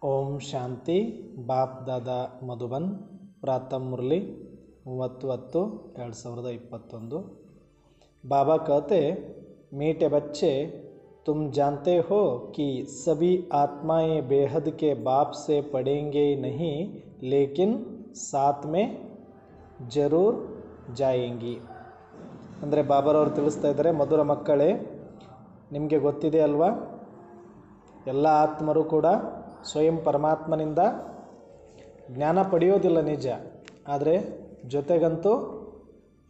ओम शांति बाप दादा मधुबन प्रातः मुरली 30/10/2021। बाबा कहते, मीठे बच्चे, तुम जानते हो कि सभी आत्माएं बेहद के बाप से पढ़ेंगे नहीं, लेकिन साथ में जरूर जाएंगी। ಅಂದರೆ ಬಾಬಾರವರು ತಿಳಿಸ್ತಾ ಇದ್ದಾರೆ, ಮಧುರ ಮಕ್ಕಳೇ, ನಿಮಗೆ ಗೊತ್ತಿದೆ ಅಲ್ವಾ, ಎಲ್ಲ ಆತ್ಮರು ಕೂಡ ಸ್ವಯಂ ಪರಮಾತ್ಮನಿಂದ ಜ್ಞಾನ ಪಡೆಯೋದಿಲ್ಲ ನಿಜ, ಆದರೆ ಜೊತೆಗಂತೂ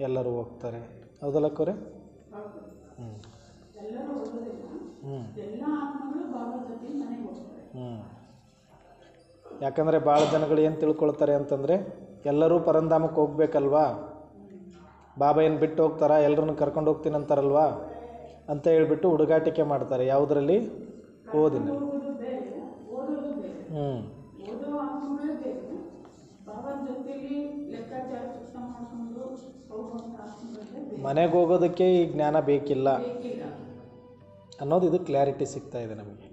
ಎಲ್ಲರೂ ಹೋಗ್ತಾರೆ. ಹೌದಲ್ಲ ಕೋರೆ? ಯಾಕಂದರೆ ಭಾಳ ಜನಗಳು ಏನು ತಿಳ್ಕೊಳ್ತಾರೆ ಅಂತಂದರೆ, ಎಲ್ಲರೂ ಪರಂಧಾಮಕ್ಕೆ ಹೋಗ್ಬೇಕಲ್ವಾ, ಬಾಬಾ ಏನು ಬಿಟ್ಟು ಹೋಗ್ತಾರ, ಎಲ್ಲರನ್ನು ಕರ್ಕೊಂಡು ಹೋಗ್ತೀನಿ ಅಂತಾರಲ್ವಾ ಅಂತ ಹೇಳ್ಬಿಟ್ಟು ಹುಡುಗಾಟಿಕೆ ಮಾಡ್ತಾರೆ. ಯಾವುದರಲ್ಲಿ? ಓದಿನಲ್ಲಿ. ಮನೆಗೆ ಹೋಗೋದಕ್ಕೆ ಈ ಜ್ಞಾನ ಬೇಕಿಲ್ಲ ಅನ್ನೋದು ಇದು ಕ್ಲಾರಿಟಿ ಸಿಗ್ತಾ ಇದೆ ನಮಗೆ.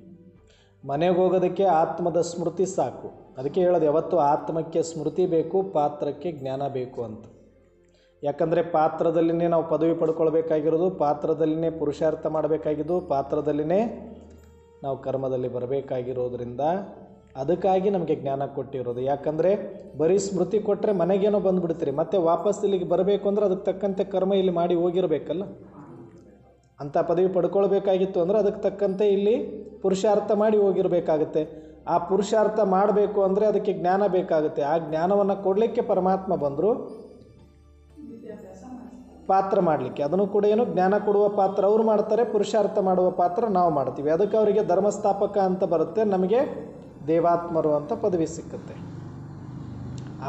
ಮನೆಗೆ ಹೋಗೋದಕ್ಕೆ ಆತ್ಮದ ಸ್ಮೃತಿ ಸಾಕು. ಅದಕ್ಕೆ ಹೇಳೋದು, ಯಾವತ್ತು ಆತ್ಮಕ್ಕೆ ಸ್ಮೃತಿ ಬೇಕು, ಪಾತ್ರಕ್ಕೆ ಜ್ಞಾನ ಬೇಕು ಅಂತ. ಯಾಕಂದರೆ ಪಾತ್ರದಲ್ಲಿನೇ ನಾವು ಪದವಿ ಪಡ್ಕೊಳ್ಬೇಕಾಗಿರೋದು, ಪಾತ್ರದಲ್ಲಿನೇ ಪುರುಷಾರ್ಥ ಮಾಡಬೇಕಾಗಿದ್ದು, ಪಾತ್ರದಲ್ಲಿನೇ ನಾವು ಕರ್ಮದಲ್ಲಿ ಬರಬೇಕಾಗಿರೋದ್ರಿಂದ ಅದಕ್ಕಾಗಿ ನಮಗೆ ಜ್ಞಾನ ಕೊಟ್ಟಿರೋದು. ಯಾಕಂದರೆ ಬರೀ ಸ್ಮೃತಿ ಕೊಟ್ಟರೆ ಮನೆಗೇನೋ ಬಂದುಬಿಡ್ತೀರಿ, ಮತ್ತೆ ವಾಪಸ್ ಇಲ್ಲಿಗೆ ಬರಬೇಕು ಅಂದರೆ ಅದಕ್ಕೆ ತಕ್ಕಂತೆ ಕರ್ಮ ಇಲ್ಲಿ ಮಾಡಿ ಹೋಗಿರಬೇಕಲ್ಲ. ಅಂಥ ಪದವಿ ಪಡ್ಕೊಳ್ಬೇಕಾಗಿತ್ತು ಅಂದರೆ ಅದಕ್ಕೆ ತಕ್ಕಂತೆ ಇಲ್ಲಿ ಪುರುಷಾರ್ಥ ಮಾಡಿ ಹೋಗಿರಬೇಕಾಗತ್ತೆ. ಆ ಪುರುಷಾರ್ಥ ಮಾಡಬೇಕು ಅಂದರೆ ಅದಕ್ಕೆ ಜ್ಞಾನ ಬೇಕಾಗುತ್ತೆ. ಆ ಜ್ಞಾನವನ್ನು ಕೊಡಲಿಕ್ಕೆ ಪರಮಾತ್ಮ ಬಂದರು, ಪಾತ್ರ ಮಾಡಲಿಕ್ಕೆ. ಅದನ್ನು ಕೂಡ ಏನು, ಜ್ಞಾನ ಕೊಡುವ ಪಾತ್ರ ಅವರು ಮಾಡ್ತಾರೆ, ಪುರುಷಾರ್ಥ ಮಾಡುವ ಪಾತ್ರ ನಾವು ಮಾಡ್ತೀವಿ. ಅದಕ್ಕೆ ಅವರಿಗೆ ಧರ್ಮಸ್ಥಾಪಕ ಅಂತ ಬರುತ್ತೆ, ನಮಗೆ ದೇವಾತ್ಮರು ಅಂತ ಪದವಿ ಸಿಕ್ಕುತ್ತೆ.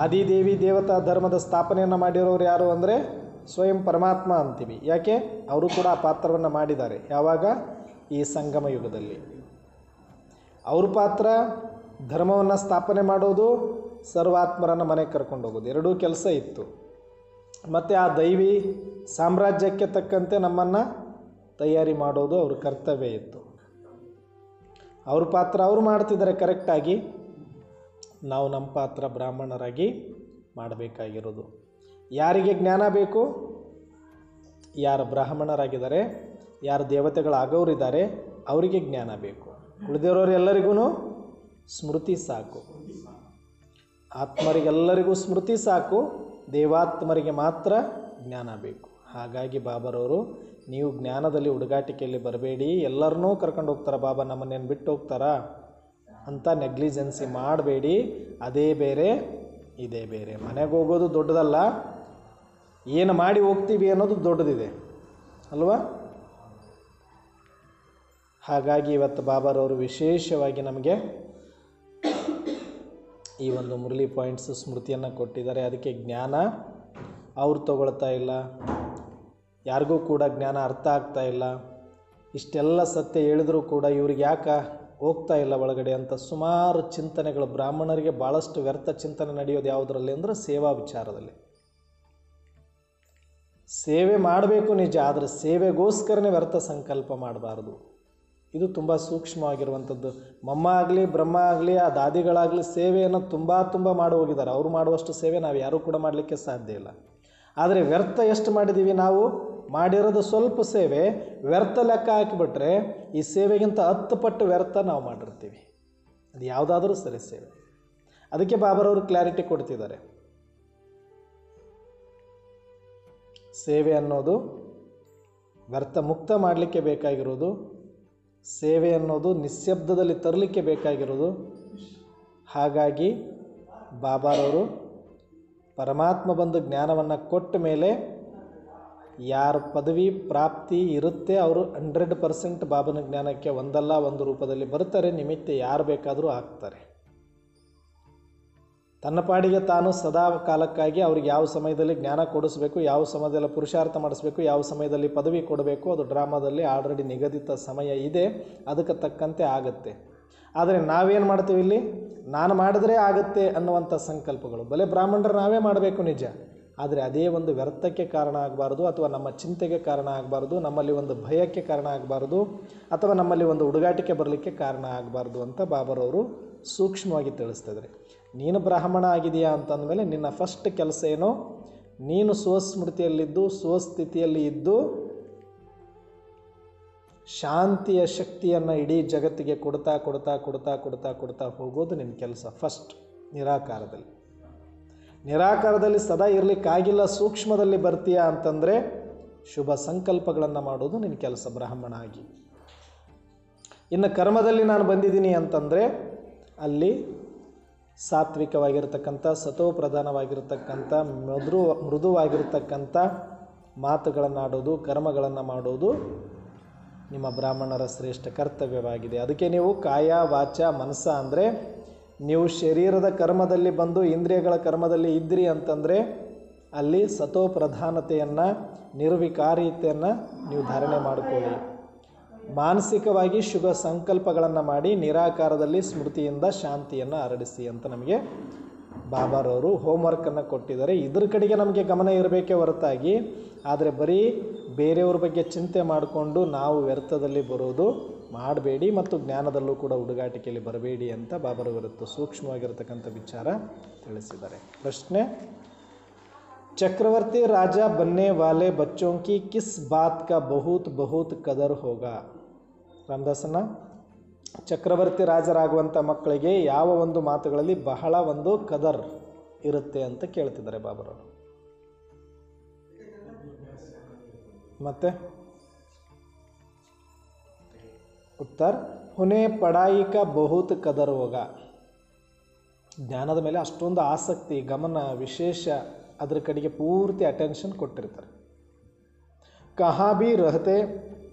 ಆದಿದೇವಿ ದೇವತಾ ಧರ್ಮದ ಸ್ಥಾಪನೆಯನ್ನು ಮಾಡಿರೋರು ಯಾರು ಅಂದರೆ ಸ್ವಯಂ ಪರಮಾತ್ಮ ಅಂತೀವಿ. ಯಾಕೆ? ಅವರು ಕೂಡ ಆ ಪಾತ್ರವನ್ನು ಮಾಡಿದ್ದಾರೆ. ಯಾವಾಗ? ಈ ಸಂಗಮ ಯುಗದಲ್ಲಿ. ಅವ್ರ ಪಾತ್ರ ಧರ್ಮವನ್ನು ಸ್ಥಾಪನೆ ಮಾಡೋದು, ಸರ್ವಾತ್ಮರನ್ನು ಮನೆಗೆ ಕರ್ಕೊಂಡು ಹೋಗೋದು, ಎರಡೂ ಕೆಲಸ ಇತ್ತು. ಮತ್ತು ಆ ದೈವಿ ಸಾಮ್ರಾಜ್ಯಕ್ಕೆ ತಕ್ಕಂತೆ ನಮ್ಮನ್ನು ತಯಾರಿ ಮಾಡೋದು ಅವ್ರ ಕರ್ತವ್ಯ ಇತ್ತು. ಅವ್ರ ಪಾತ್ರ ಅವರು ಮಾಡ್ತಿದ್ದಾರೆ ಕರೆಕ್ಟಾಗಿ, ನಾವು ನಮ್ಮ ಪಾತ್ರ ಬ್ರಾಹ್ಮಣರಾಗಿ ಮಾಡಬೇಕಾಗಿರೋದು. ಯಾರಿಗೆ ಜ್ಞಾನ ಬೇಕು? ಯಾರು ಬ್ರಾಹ್ಮಣರಾಗಿದ್ದಾರೆ, ಯಾರು ದೇವತೆಗಳಾಗೋರಿದ್ದಾರೆ ಅವರಿಗೆ ಜ್ಞಾನ ಬೇಕು. ಉಳಿದಿರೋರು ಎಲ್ಲರಿಗೂ ಸ್ಮೃತಿ ಸಾಕು. ಆತ್ಮರಿಗೆಲ್ಲರಿಗೂ ಸ್ಮೃತಿ ಸಾಕು, ದೇವಾತ್ಮರಿಗೆ ಮಾತ್ರ ಜ್ಞಾನ ಬೇಕು. ಹಾಗಾಗಿ ಬಾಬಾರವರು, ನೀವು ಜ್ಞಾನದಲ್ಲಿ ಹುಡುಗಾಟಿಕೆಯಲ್ಲಿ ಬರಬೇಡಿ, ಎಲ್ಲರನ್ನೂ ಕರ್ಕೊಂಡು ಹೋಗ್ತಾರೆ ಬಾಬಾ, ನಮ್ಮನ್ನೇನು ಬಿಟ್ಟು ಹೋಗ್ತಾರಾ ಅಂತ ನೆಗ್ಲಿಜೆನ್ಸಿ ಮಾಡಬೇಡಿ. ಅದೇ ಬೇರೆ ಇದೇ ಬೇರೆ. ಮನೆಗೆ ಹೋಗೋದು ದೊಡ್ಡದಲ್ಲ, ಏನು ಮಾಡಿ ಹೋಗ್ತೀವಿ ಅನ್ನೋದು ದೊಡ್ಡದಿದೆ ಅಲ್ವಾ? ಹಾಗಾಗಿ ಇವತ್ತು ಬಾಬಾರವರು ವಿಶೇಷವಾಗಿ ನಮಗೆ ಈ ಒಂದು ಮುರಳಿ ಪಾಯಿಂಟ್ಸ್ ಸ್ಮೃತಿಯನ್ನು ಕೊಟ್ಟಿದ್ದಾರೆ. ಅದಕ್ಕೆ ಜ್ಞಾನ ಅವ್ರು ತಗೊಳ್ತಾ ಇಲ್ಲ, ಯಾರಿಗೂ ಕೂಡ ಜ್ಞಾನ ಅರ್ಥ ಆಗ್ತಾ ಇಲ್ಲ. ಇಷ್ಟೆಲ್ಲ ಸತ್ಯ ಹೇಳಿದರೂ ಕೂಡ ಇವ್ರಿಗೆ ಯಾಕೆ ಹೋಗ್ತಾ ಇಲ್ಲ ಒಳಗಡೆ ಅಂತ ಸುಮಾರು ಚಿಂತನೆಗಳು. ಬ್ರಾಹ್ಮಣರಿಗೆ ಭಾಳಷ್ಟು ವ್ಯರ್ಥ ಚಿಂತನೆ ನಡೆಯೋದು ಯಾವುದರಲ್ಲಿ ಅಂದರೆ ಸೇವಾ ವಿಚಾರದಲ್ಲಿ. ಸೇವೆ ಮಾಡಬೇಕು ನಿಜ, ಆದರೆ ಸೇವೆಗೋಸ್ಕರನೇ ವ್ಯರ್ಥ ಸಂಕಲ್ಪ ಮಾಡಬಾರ್ದು. ಇದು ತುಂಬ ಸೂಕ್ಷ್ಮವಾಗಿರುವಂಥದ್ದು. ಮಮ್ಮ ಆಗಲಿ ಬ್ರಹ್ಮ ಆಗಲಿ ಆ ದಾದಿಗಳಾಗಲಿ ಸೇವೆಯನ್ನು ತುಂಬ ಮಾಡಿ ಹೋಗಿದ್ದಾರೆ. ಅವರು ಮಾಡುವಷ್ಟು ಸೇವೆ ನಾವು ಯಾರೂ ಕೂಡ ಮಾಡಲಿಕ್ಕೆ ಸಾಧ್ಯ ಇಲ್ಲ. ಆದರೆ ವ್ಯರ್ಥ ಎಷ್ಟು ಮಾಡಿದ್ದೀವಿ ನಾವು? ಮಾಡಿರೋದು ಸ್ವಲ್ಪ ಸೇವೆ, ವ್ಯರ್ಥ ಲೆಕ್ಕ ಹಾಕಿಬಿಟ್ರೆ ಈ ಸೇವೆಗಿಂತ 10 ಪಟ್ಟು ವ್ಯರ್ಥ ನಾವು ಮಾಡಿರ್ತೀವಿ. ಅದು ಯಾವುದಾದ್ರೂ ಸರಿ ಸೇವೆ. ಅದಕ್ಕೆ ಬಾಬಾರವರು ಕ್ಲಾರಿಟಿ ಕೊಡ್ತಿದ್ದಾರೆ. ಸೇವೆ ಅನ್ನೋದು ವ್ಯರ್ಥ ಮುಕ್ತ ಮಾಡಲಿಕ್ಕೆ ಬೇಕಾಗಿರೋದು, ಸೇವೆ ಅನ್ನೋದು ನಿಶ್ಶಬ್ದದಲ್ಲಿ ತರಲಿಕ್ಕೆ ಬೇಕಾಗಿರೋದು. ಹಾಗಾಗಿ ಬಾಬಾರವರು ಪರಮಾತ್ಮ ಬಂದು ಜ್ಞಾನವನ್ನು ಕೊಟ್ಟ ಮೇಲೆ ಯಾರ ಪದವಿ ಪ್ರಾಪ್ತಿ ಇರುತ್ತೆ ಅವರು 100% ಬಾಬನ ಜ್ಞಾನಕ್ಕೆ ಒಂದಲ್ಲ ಒಂದು ರೂಪದಲ್ಲಿ ಬರ್ತಾರೆ. ನಿಮಿತ್ತ ಯಾರು ಬೇಕಾದರೂ ಆಗ್ತಾರೆ. ತನ್ನ ಪಾಡಿಗೆ ತಾನು ಸದಾ ಕಾಲಕ್ಕಾಗಿ ಅವ್ರಿಗೆ ಯಾವ ಸಮಯದಲ್ಲಿ ಜ್ಞಾನ ಕೊಡಿಸ್ಬೇಕು, ಯಾವ ಸಮಯದಲ್ಲಿ ಪುರುಷಾರ್ಥ ಮಾಡಿಸ್ಬೇಕು, ಯಾವ ಸಮಯದಲ್ಲಿ ಪದವಿ ಕೊಡಬೇಕು, ಅದು ಡ್ರಾಮಾದಲ್ಲಿ ಆಲ್ರೆಡಿ ನಿಗದಿತ ಸಮಯ ಇದೆ, ಅದಕ್ಕೆ ತಕ್ಕಂತೆ ಆಗುತ್ತೆ. ಆದರೆ ನಾವೇನು ಮಾಡ್ತೀವಿ ಇಲ್ಲಿ? ನಾನು ಮಾಡಿದ್ರೆ ಆಗುತ್ತೆ ಅನ್ನುವಂಥ ಸಂಕಲ್ಪಗಳು. ಬಲೆ ಬ್ರಾಹ್ಮಣರು ನಾವೇ ಮಾಡಬೇಕು ನಿಜ, ಆದರೆ ಅದೇ ಒಂದು ವ್ಯರ್ಥಕ್ಕೆ ಕಾರಣ ಆಗಬಾರ್ದು, ಅಥವಾ ನಮ್ಮ ಚಿಂತೆಗೆ ಕಾರಣ ಆಗಬಾರ್ದು, ನಮ್ಮಲ್ಲಿ ಒಂದು ಭಯಕ್ಕೆ ಕಾರಣ ಆಗಬಾರ್ದು, ಅಥವಾ ನಮ್ಮಲ್ಲಿ ಒಂದು ಹುಡುಗಾಟಿಕೆ ಬರಲಿಕ್ಕೆ ಕಾರಣ ಆಗಬಾರ್ದು ಅಂತ ಬಾಬಾರವರು ಸೂಕ್ಷ್ಮವಾಗಿ ತಿಳಿಸ್ತಿದ್ದಾರೆ. ನೀನು ಬ್ರಾಹ್ಮಣ ಆಗಿದೆಯಾ ಅಂತಂದಮೇಲೆ ನಿನ್ನ ಫಸ್ಟ್ ಕೆಲಸ ಏನೋ, ನೀನು ಸ್ವಸ್ಮೃತಿಯಲ್ಲಿದ್ದು ಸ್ವಸ್ಥಿತಿಯಲ್ಲಿ ಇದ್ದು ಶಾಂತಿಯ ಶಕ್ತಿಯನ್ನು ಇಡೀ ಜಗತ್ತಿಗೆ ಕೊಡ್ತಾ ಕೊಡ್ತಾ ಕೊಡ್ತಾ ಕೊಡ್ತಾ ಕೊಡ್ತಾ ಹೋಗೋದು ನಿನ್ನ ಕೆಲಸ ಫಸ್ಟ್. ನಿರಾಕಾರದಲ್ಲಿ ನಿರಾಕಾರದಲ್ಲಿ ಸದಾ ಇರಲಿಕ್ಕಾಗಿಲ್ಲ, ಸೂಕ್ಷ್ಮದಲ್ಲಿ ಬರ್ತೀಯಾ ಅಂತಂದರೆ ಶುಭ ಸಂಕಲ್ಪಗಳನ್ನು ಮಾಡೋದು ನಿನ್ನ ಕೆಲಸ ಬ್ರಾಹ್ಮಣ ಆಗಿ. ಇನ್ನು ಕರ್ಮದಲ್ಲಿ ನಾನು ಬಂದಿದ್ದೀನಿ ಅಂತಂದರೆ ಅಲ್ಲಿ ಸಾತ್ವಿಕವಾಗಿರ್ತಕ್ಕಂಥ ಸತೋಪ್ರಧಾನವಾಗಿರ್ತಕ್ಕಂಥ ಮೃದುವಾಗಿರ್ತಕ್ಕಂಥ ಮಾತುಗಳನ್ನಾಡೋದು, ಕರ್ಮಗಳನ್ನು ಮಾಡೋದು ನಿಮ್ಮ ಬ್ರಾಹ್ಮಣರ ಶ್ರೇಷ್ಠ ಕರ್ತವ್ಯವಾಗಿದೆ. ಅದಕ್ಕೆ ನೀವು ಕಾಯ ವಾಚ ಮನಸ ಅಂದರೆ ನೀವು ಶರೀರದ ಕರ್ಮದಲ್ಲಿ ಬಂದು ಇಂದ್ರಿಯಗಳ ಕರ್ಮದಲ್ಲಿ ಇದ್ರಿ ಅಂತಂದರೆ ಅಲ್ಲಿ ಸತೋಪ್ರಧಾನತೆಯನ್ನು, ನಿರ್ವಿಕಾರಿತೆಯನ್ನು ನೀವು ಧಾರಣೆ ಮಾಡಿಕೊಳ್ಳಿ. ಮಾನಸಿಕವಾಗಿ ಶುಭ ಸಂಕಲ್ಪಗಳನ್ನು ಮಾಡಿ ನಿರಾಕಾರದಲ್ಲಿ ಸ್ಮೃತಿಯಿಂದ ಶಾಂತಿಯನ್ನು ಹರಡಿಸಿ ಅಂತ ನಮಗೆ ಬಾಬಾರವರು ಹೋಮ್ವರ್ಕನ್ನು ಕೊಟ್ಟಿದ್ದಾರೆ. ಇದ್ರ ಕಡೆಗೆ ನಮಗೆ ಗಮನ ಇರಬೇಕೇ ಹೊರತಾಗಿ ಆದರೆ ಬರೀ ಬೇರೆಯವ್ರ ಬಗ್ಗೆ ಚಿಂತೆ ಮಾಡಿಕೊಂಡು ನಾವು ವ್ಯರ್ಥದಲ್ಲಿ ಬರೋದು ಮಾಡಬೇಡಿ ಮತ್ತು ಜ್ಞಾನದಲ್ಲೂ ಕೂಡ ಹುಡುಗಾಟಿಕೆಯಲ್ಲಿ ಬರಬೇಡಿ ಅಂತ ಬಾಬಾರವರತ್ತು ಸೂಕ್ಷ್ಮವಾಗಿರ್ತಕ್ಕಂಥ ವಿಚಾರ ತಿಳಿಸಿದ್ದಾರೆ. ಪ್ರಶ್ನೆ, ಚಕ್ರವರ್ತಿ ರಾಜ बनने वाले बच्चों की किस बात का बहुत बहुत कदर होगा? ರಾಮದಾಸನ ಚಕ್ರವರ್ತಿ ರಾಜರಾಗುವಂಥ ಮಕ್ಕಳಿಗೆ ಯಾವ ಒಂದು ಮಾತುಗಳಲ್ಲಿ ಬಹಳ ಒಂದು ಕದರ್ ಇರುತ್ತೆ ಅಂತ ಕೇಳ್ತಿದ್ದಾರೆ ಬಾಬರವರು. ಮತ್ತೆ ಉತ್ತರ, ಹುನೆ ಪಢಾಯಿ ಕಾ ಬಹುತ್ ಕದರ್ ಹೋಗ. ಜ್ಞಾನದ ಮೇಲೆ ಅಷ್ಟೊಂದು ಆಸಕ್ತಿ, ಗಮನ, ವಿಶೇಷ ಅದರ ಕಡೆಗೆ ಪೂರ್ತಿ ಅಟೆನ್ಷನ್ ಕೊಟ್ಟಿರ್ತಾರೆ. ಕಹಾ ಭಿ ರಹತೆ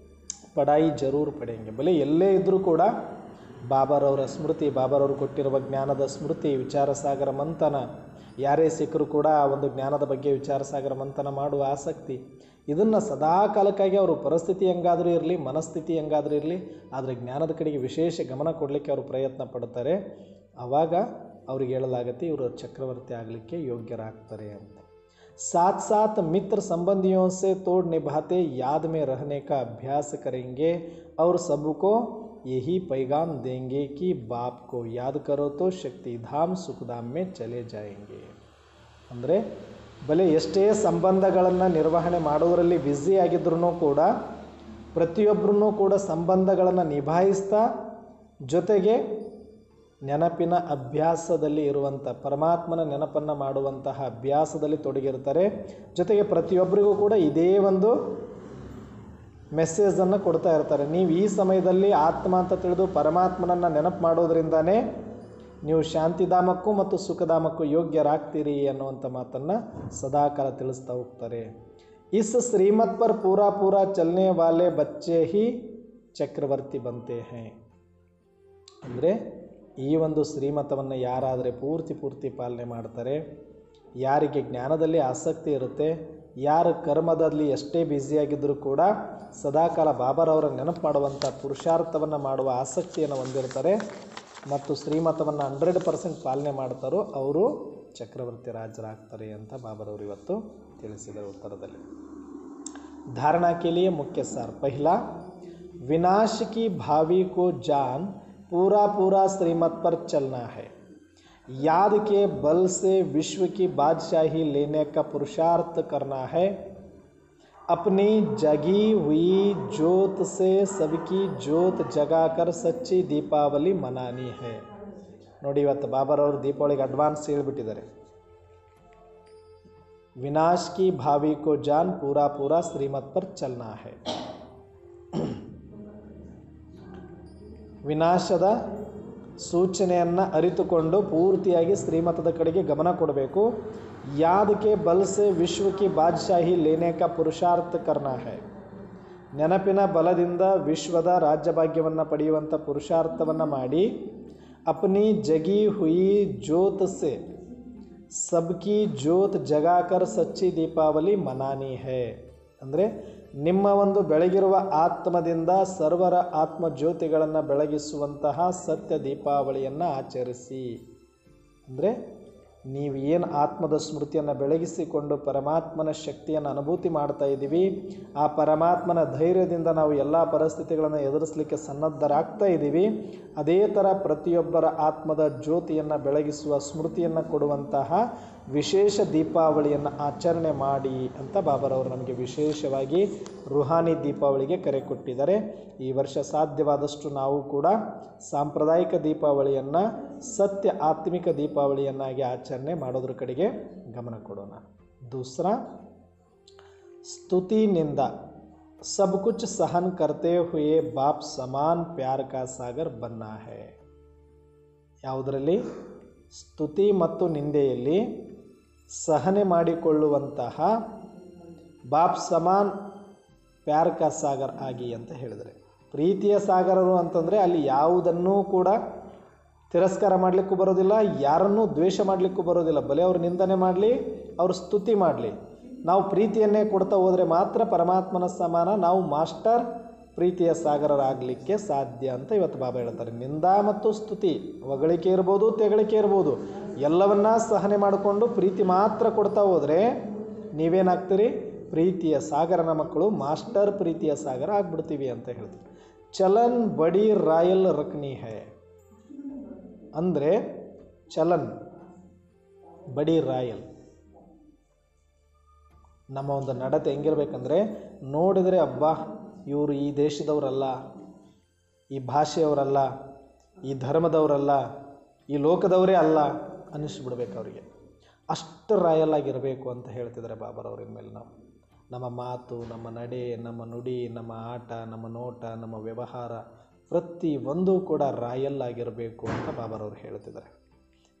ಪಢಾಯಿ ಜರೂರ್ ಪಡೆಂಗೆ. ಬಲೆ ಎಲ್ಲೇ ಇದ್ದರೂ ಕೂಡ ಬಾಬಾರವರ ಸ್ಮೃತಿ, ಬಾಬಾರವರು ಕೊಟ್ಟಿರುವ ಜ್ಞಾನದ ಸ್ಮೃತಿ, ವಿಚಾರಸಾಗರ ಮಂಥನ, ಯಾರೇ ಸಿಕ್ಕರೂ ಕೂಡ ಒಂದು ಜ್ಞಾನದ ಬಗ್ಗೆ ವಿಚಾರಸಾಗರ ಮಂಥನ ಮಾಡುವ ಆಸಕ್ತಿ, ಇದನ್ನು ಸದಾ ಕಾಲಕ್ಕಾಗಿ ಅವರು ಪರಿಸ್ಥಿತಿ ಹೆಂಗಾದರೂ ಇರಲಿ, ಮನಸ್ಥಿತಿ ಹೆಂಗಾದರೂ ಇರಲಿ, ಆದರೆ ಜ್ಞಾನದ ಕಡೆಗೆ ವಿಶೇಷ ಗಮನ ಕೊಡಲಿಕ್ಕೆ ಅವರು ಪ್ರಯತ್ನ ಪಡ್ತಾರೆ. ಆವಾಗ ಅವ್ರಿಗೆ ಹೇಳಲಾಗತ್ತೆ ಇವರು ಚಕ್ರವರ್ತಿ ಆಗಲಿಕ್ಕೆ ಯೋಗ್ಯರಾಗ್ತಾರೆ ಅಂತ. साथ साथ मित्र संबंधियों से तोड़ निभाते याद में रहने का अभ्यास करेंगे और सबको यही पैगाम देंगे कि बाप को याद करो तो शक्तिधाम सुखधाम में चले जाएंगे. ಅಂದರೆ ಬಲೆ ಎಷ್ಟೇ ಸಂಬಂಧಗಳನ್ನು ನಿರ್ವಹಣೆ ಮಾಡೋದರಲ್ಲಿ ಬ್ಯುಸಿ ಆಗಿದ್ರೂ ಕೂಡ ಪ್ರತಿಯೊಬ್ಬರೂ ಕೂಡ ಸಂಬಂಧಗಳನ್ನು ನಿಭಾಯಿಸ್ತಾ ಜೊತೆಗೆ ನೆನಪಿನ ಅಭ್ಯಾಸದಲ್ಲಿ ಇರುವಂಥ ಪರಮಾತ್ಮನ ನೆನಪನ್ನು ಮಾಡುವಂತಹ ಅಭ್ಯಾಸದಲ್ಲಿ ತೊಡಗಿರ್ತಾರೆ. ಜೊತೆಗೆ ಪ್ರತಿಯೊಬ್ಬರಿಗೂ ಕೂಡ ಇದೇ ಒಂದು ಮೆಸೇಜನ್ನು ಕೊಡ್ತಾ ಇರ್ತಾರೆ. ನೀವು ಈ ಸಮಯದಲ್ಲಿ ಆತ್ಮ ಅಂತ ತಿಳಿದು ಪರಮಾತ್ಮನನ್ನು ನೆನಪು ಮಾಡೋದ್ರಿಂದನೇ ನೀವು ಶಾಂತಿಧಾಮಕ್ಕೂ ಮತ್ತು ಸುಖಧಾಮಕ್ಕೂ ಯೋಗ್ಯರಾಗ್ತೀರಿ ಅನ್ನುವಂಥ ಮಾತನ್ನು ಸದಾಕಾಲ ತಿಳಿಸ್ತಾ ಹೋಗ್ತಾರೆ. ಇಸ್ ಶ್ರೀಮತ್ ಪರ್ ಪೂರಾ ಪೂರಾ ಚಲನೆ ವಾಲೆ ಬಚ್ಚೆ ಹಿ ಚಕ್ರವರ್ತಿ ಬಂತೆ ಹೈ. ಅಂದರೆ ಈ ಒಂದು ಶ್ರೀಮತವನ್ನು ಯಾರಾದರೆ ಪೂರ್ತಿ ಪಾಲನೆ ಮಾಡ್ತಾರೆ, ಯಾರಿಗೆ ಜ್ಞಾನದಲ್ಲಿ ಆಸಕ್ತಿ ಇರುತ್ತೆ, ಯಾರು ಕರ್ಮದಲ್ಲಿ ಎಷ್ಟೇ ಬ್ಯುಸಿಯಾಗಿದ್ದರೂ ಕೂಡ ಸದಾಕಾಲ ಬಾಬಾರವರ ನೆನಪು ಮಾಡುವಂಥ ಪುರುಷಾರ್ಥವನ್ನು ಮಾಡುವ ಆಸಕ್ತಿಯನ್ನು ಹೊಂದಿರ್ತಾರೆ ಮತ್ತು ಶ್ರೀಮತವನ್ನು 100% ಪಾಲನೆ ಮಾಡ್ತಾರೋ ಅವರು ಚಕ್ರವರ್ತಿ ರಾಜರಾಗ್ತಾರೆ ಅಂತ ಬಾಬಾರವರು ಇವತ್ತು ತಿಳಿಸಿದರು ಉತ್ತರದಲ್ಲಿ. धारणा के लिए मुख्य सार, पहला, विनाश की भावी को जान पूरा पूरा श्रीमत पर चलना है. याद के बल से विश्व की बादशाही लेने का पुरुषार्थ करना है. अपनी जगी हुई ज्योत से सबकी ज्योत जगाकर सच्ची दीपावली मनानी है. ನೋಡಿ ಇವತ್ತು ಬಾಬಾರವರು ದೀಪಾವಳಿಗೆ ಅಡ್ವಾನ್ಸ್ ಹೇಳಿಬಿಟ್ಟಿದ್ದಾರೆ. विनाश की भावी को जान पूरा पूरा श्रीमत पर चलना है. ವಿನಾಶದ ಸೂಚನೆಯನ್ನು ಅರಿತುಕೊಂಡು ಪೂರ್ತಿಯಾಗಿ ಶ್ರೀಮತದ ಕಡೆಗೆ ಗಮನ ಕೊಡಬೇಕು. ಯಾದಕ್ಕೆ ಬಲ್ಸೆ ವಿಶ್ವಕ್ಕೆ ಬಾದಶಾಹಿ ಲೇನೆ ಕಾ ಪುರುಷಾರ್ಥ ಕರ್ನಾ ಹೈ. ನೆನಪಿನ ಬಲದಿಂದ ವಿಶ್ವದ ರಾಜ್ಯಭಾಗ್ಯವನ್ನು ಪಡೆಯುವಂಥ ಪುರುಷಾರ್ಥವನ್ನು ಮಾಡಿ ಅಪ್ನಿ ಜಗಿ ಹುಯಿ ಜ್ಯೋತ್ ಸೆ ಸಬ್ಕಿ ಜ್ಯೋತ್ ಜಗಾಕರ್ ಸಚ್ಚಿ ದೀಪಾವಳಿ ಮನಾನಿ ಹೈ. ಅಂದರೆ ನಿಮ್ಮ ಒಂದು ಬೆಳಗಿರುವ ಆತ್ಮದಿಂದ ಸರ್ವರ ಆತ್ಮ ಜ್ಯೋತಿಗಳನ್ನು ಬೆಳಗಿಸುವಂತಹ ಸತ್ಯ ದೀಪಾವಳಿಯನ್ನು ಆಚರಿಸಿ. ಅಂದರೆ ನೀವು ಏನು ಆತ್ಮದ ಸ್ಮೃತಿಯನ್ನು ಬೆಳಗಿಸಿಕೊಂಡು ಪರಮಾತ್ಮನ ಶಕ್ತಿಯನ್ನು ಅನುಭೂತಿ ಮಾಡ್ತಾ ಇದ್ದೀವಿ, ಆ ಪರಮಾತ್ಮನ ಧೈರ್ಯದಿಂದ ನಾವು ಎಲ್ಲ ಪರಿಸ್ಥಿತಿಗಳನ್ನು ಎದುರಿಸಲಿಕ್ಕೆ ಸನ್ನದ್ಧರಾಗ್ತಾ ಇದ್ದೀವಿ. ಅದೇ ಥರ ಪ್ರತಿಯೊಬ್ಬರ ಆತ್ಮದ ಜ್ಯೋತಿಯನ್ನು ಬೆಳಗಿಸುವ ಸ್ಮೃತಿಯನ್ನು ಕೊಡುವಂತಹ ವಿಶೇಷ ದೀಪಾವಳಿಯನ್ನು ಆಚರಣೆ ಮಾಡಿ ಅಂತ ಬಾಬಾರವರು ನಮಗೆ ವಿಶೇಷವಾಗಿ ರುಹಾನಿ ದೀಪಾವಳಿಗೆ ಕರೆ ಕೊಟ್ಟಿದ್ದಾರೆ. ಈ ವರ್ಷ ಸಾಧ್ಯವಾದಷ್ಟು ನಾವು ಕೂಡ ಸಾಂಪ್ರದಾಯಿಕ ದೀಪಾವಳಿಯನ್ನು ಸತ್ಯ ಆತ್ಮಿಕ ದೀಪಾವಳಿಯನ್ನಾಗಿ ಆಚರಣೆ ಮಾಡೋದ್ರ ಕಡೆಗೆ ಗಮನ ಕೊಡೋಣ. दूसरा, स्तुति निंदा सब कुछ सहन करते हुए बाप समान प्यार का सागर बनना है. ಯಾವುದರಲ್ಲಿ? ಸ್ತುತಿ ಮತ್ತು ನಿಂದೆಯಲ್ಲಿ ಸಹನೆ ಮಾಡಿಕೊಳ್ಳುವಂತಹ ಬಾಪ್ ಸಮಾನ್ ಪ್ಯಾರ್ ಕಾ ಸಾಗರ್ ಆಗಿ ಅಂತ ಹೇಳಿದರೆ, ಪ್ರೀತಿಯ ಸಾಗರರು ಅಂತಂದರೆ ಅಲ್ಲಿ ಯಾವುದನ್ನೂ ಕೂಡ ತಿರಸ್ಕಾರ ಮಾಡಲಿಕ್ಕೂ ಬರೋದಿಲ್ಲ, ಯಾರನ್ನೂ ದ್ವೇಷ ಮಾಡಲಿಕ್ಕೂ ಬರೋದಿಲ್ಲ. ಬಲೆ ಅವ್ರು ನಿಂದನೆ ಮಾಡಲಿ, ಅವರು ಸ್ತುತಿ ಮಾಡಲಿ, ನಾವು ಪ್ರೀತಿಯನ್ನೇ ಕೊಡ್ತಾ ಹೋದರೆ ಮಾತ್ರ ಪರಮಾತ್ಮನ ಸಮಾನ ನಾವು ಮಾಸ್ಟರ್ ಪ್ರೀತಿಯ ಸಾಗರರಾಗಲಿಕ್ಕೆ ಸಾಧ್ಯ ಅಂತ ಇವತ್ತು ಬಾಬಾ ಹೇಳ್ತಾರೆ. ನಿಂದಾ ಮತ್ತು ಸ್ತುತಿ, ಹೊಗಳಿಕೆ ಇರ್ಬೋದು, ತೆಗಳಿಕೆ ಇರ್ಬೋದು, ಎಲ್ಲವನ್ನ ಸಹನೆ ಮಾಡಿಕೊಂಡು ಪ್ರೀತಿ ಮಾತ್ರ ಕೊಡ್ತಾ ಹೋದರೆ ನೀವೇನಾಗ್ತೀರಿ? ಪ್ರೀತಿಯ ಸಾಗರನ ಮಕ್ಕಳು, ಮಾಸ್ಟರ್ ಪ್ರೀತಿಯ ಸಾಗರ ಆಗ್ಬಿಡ್ತೀವಿ ಅಂತ ಹೇಳ್ತೀವಿ. ಚಲನ್ ಬಡಿ ರಾಯಲ್ ರಕ್ನಿ ಹೈ ಅಂದರೆ ಚಲನ್ ಬಡಿ ರಾಯಲ್. ನಮ್ಮ ಒಂದು ನಡತೆ ಹೆಂಗಿರ್ಬೇಕಂದ್ರೆ, ನೋಡಿದರೆ ಅಬ್ಬಾ ಇವರು ಈ ದೇಶದವರಲ್ಲ, ಈ ಭಾಷೆಯವರಲ್ಲ, ಈ ಧರ್ಮದವರಲ್ಲ, ಈ ಲೋಕದವರೇ ಅಲ್ಲ ಅನ್ನಿಸ್ಬಿಡ್ಬೇಕು ಅವರಿಗೆ. ಅಷ್ಟು ರಾಯಲ್ ಆಗಿರಬೇಕು ಅಂತ ಹೇಳ್ತಿದ್ದಾರೆ ಬಾಬಾರವ್ರ ಮೇಲೆ. ನಮ್ಮ ಮಾತು, ನಮ್ಮ ನಡೆ, ನಮ್ಮ ನುಡಿ, ನಮ್ಮ ಆಟ, ನಮ್ಮ ನೋಟ, ನಮ್ಮ ವ್ಯವಹಾರ ಪ್ರತಿ ಒಂದೂ ಕೂಡ ರಾಯಲ್ ಆಗಿರಬೇಕು ಅಂತ ಬಾಬಾರವ್ರು ಹೇಳ್ತಿದ್ದಾರೆ.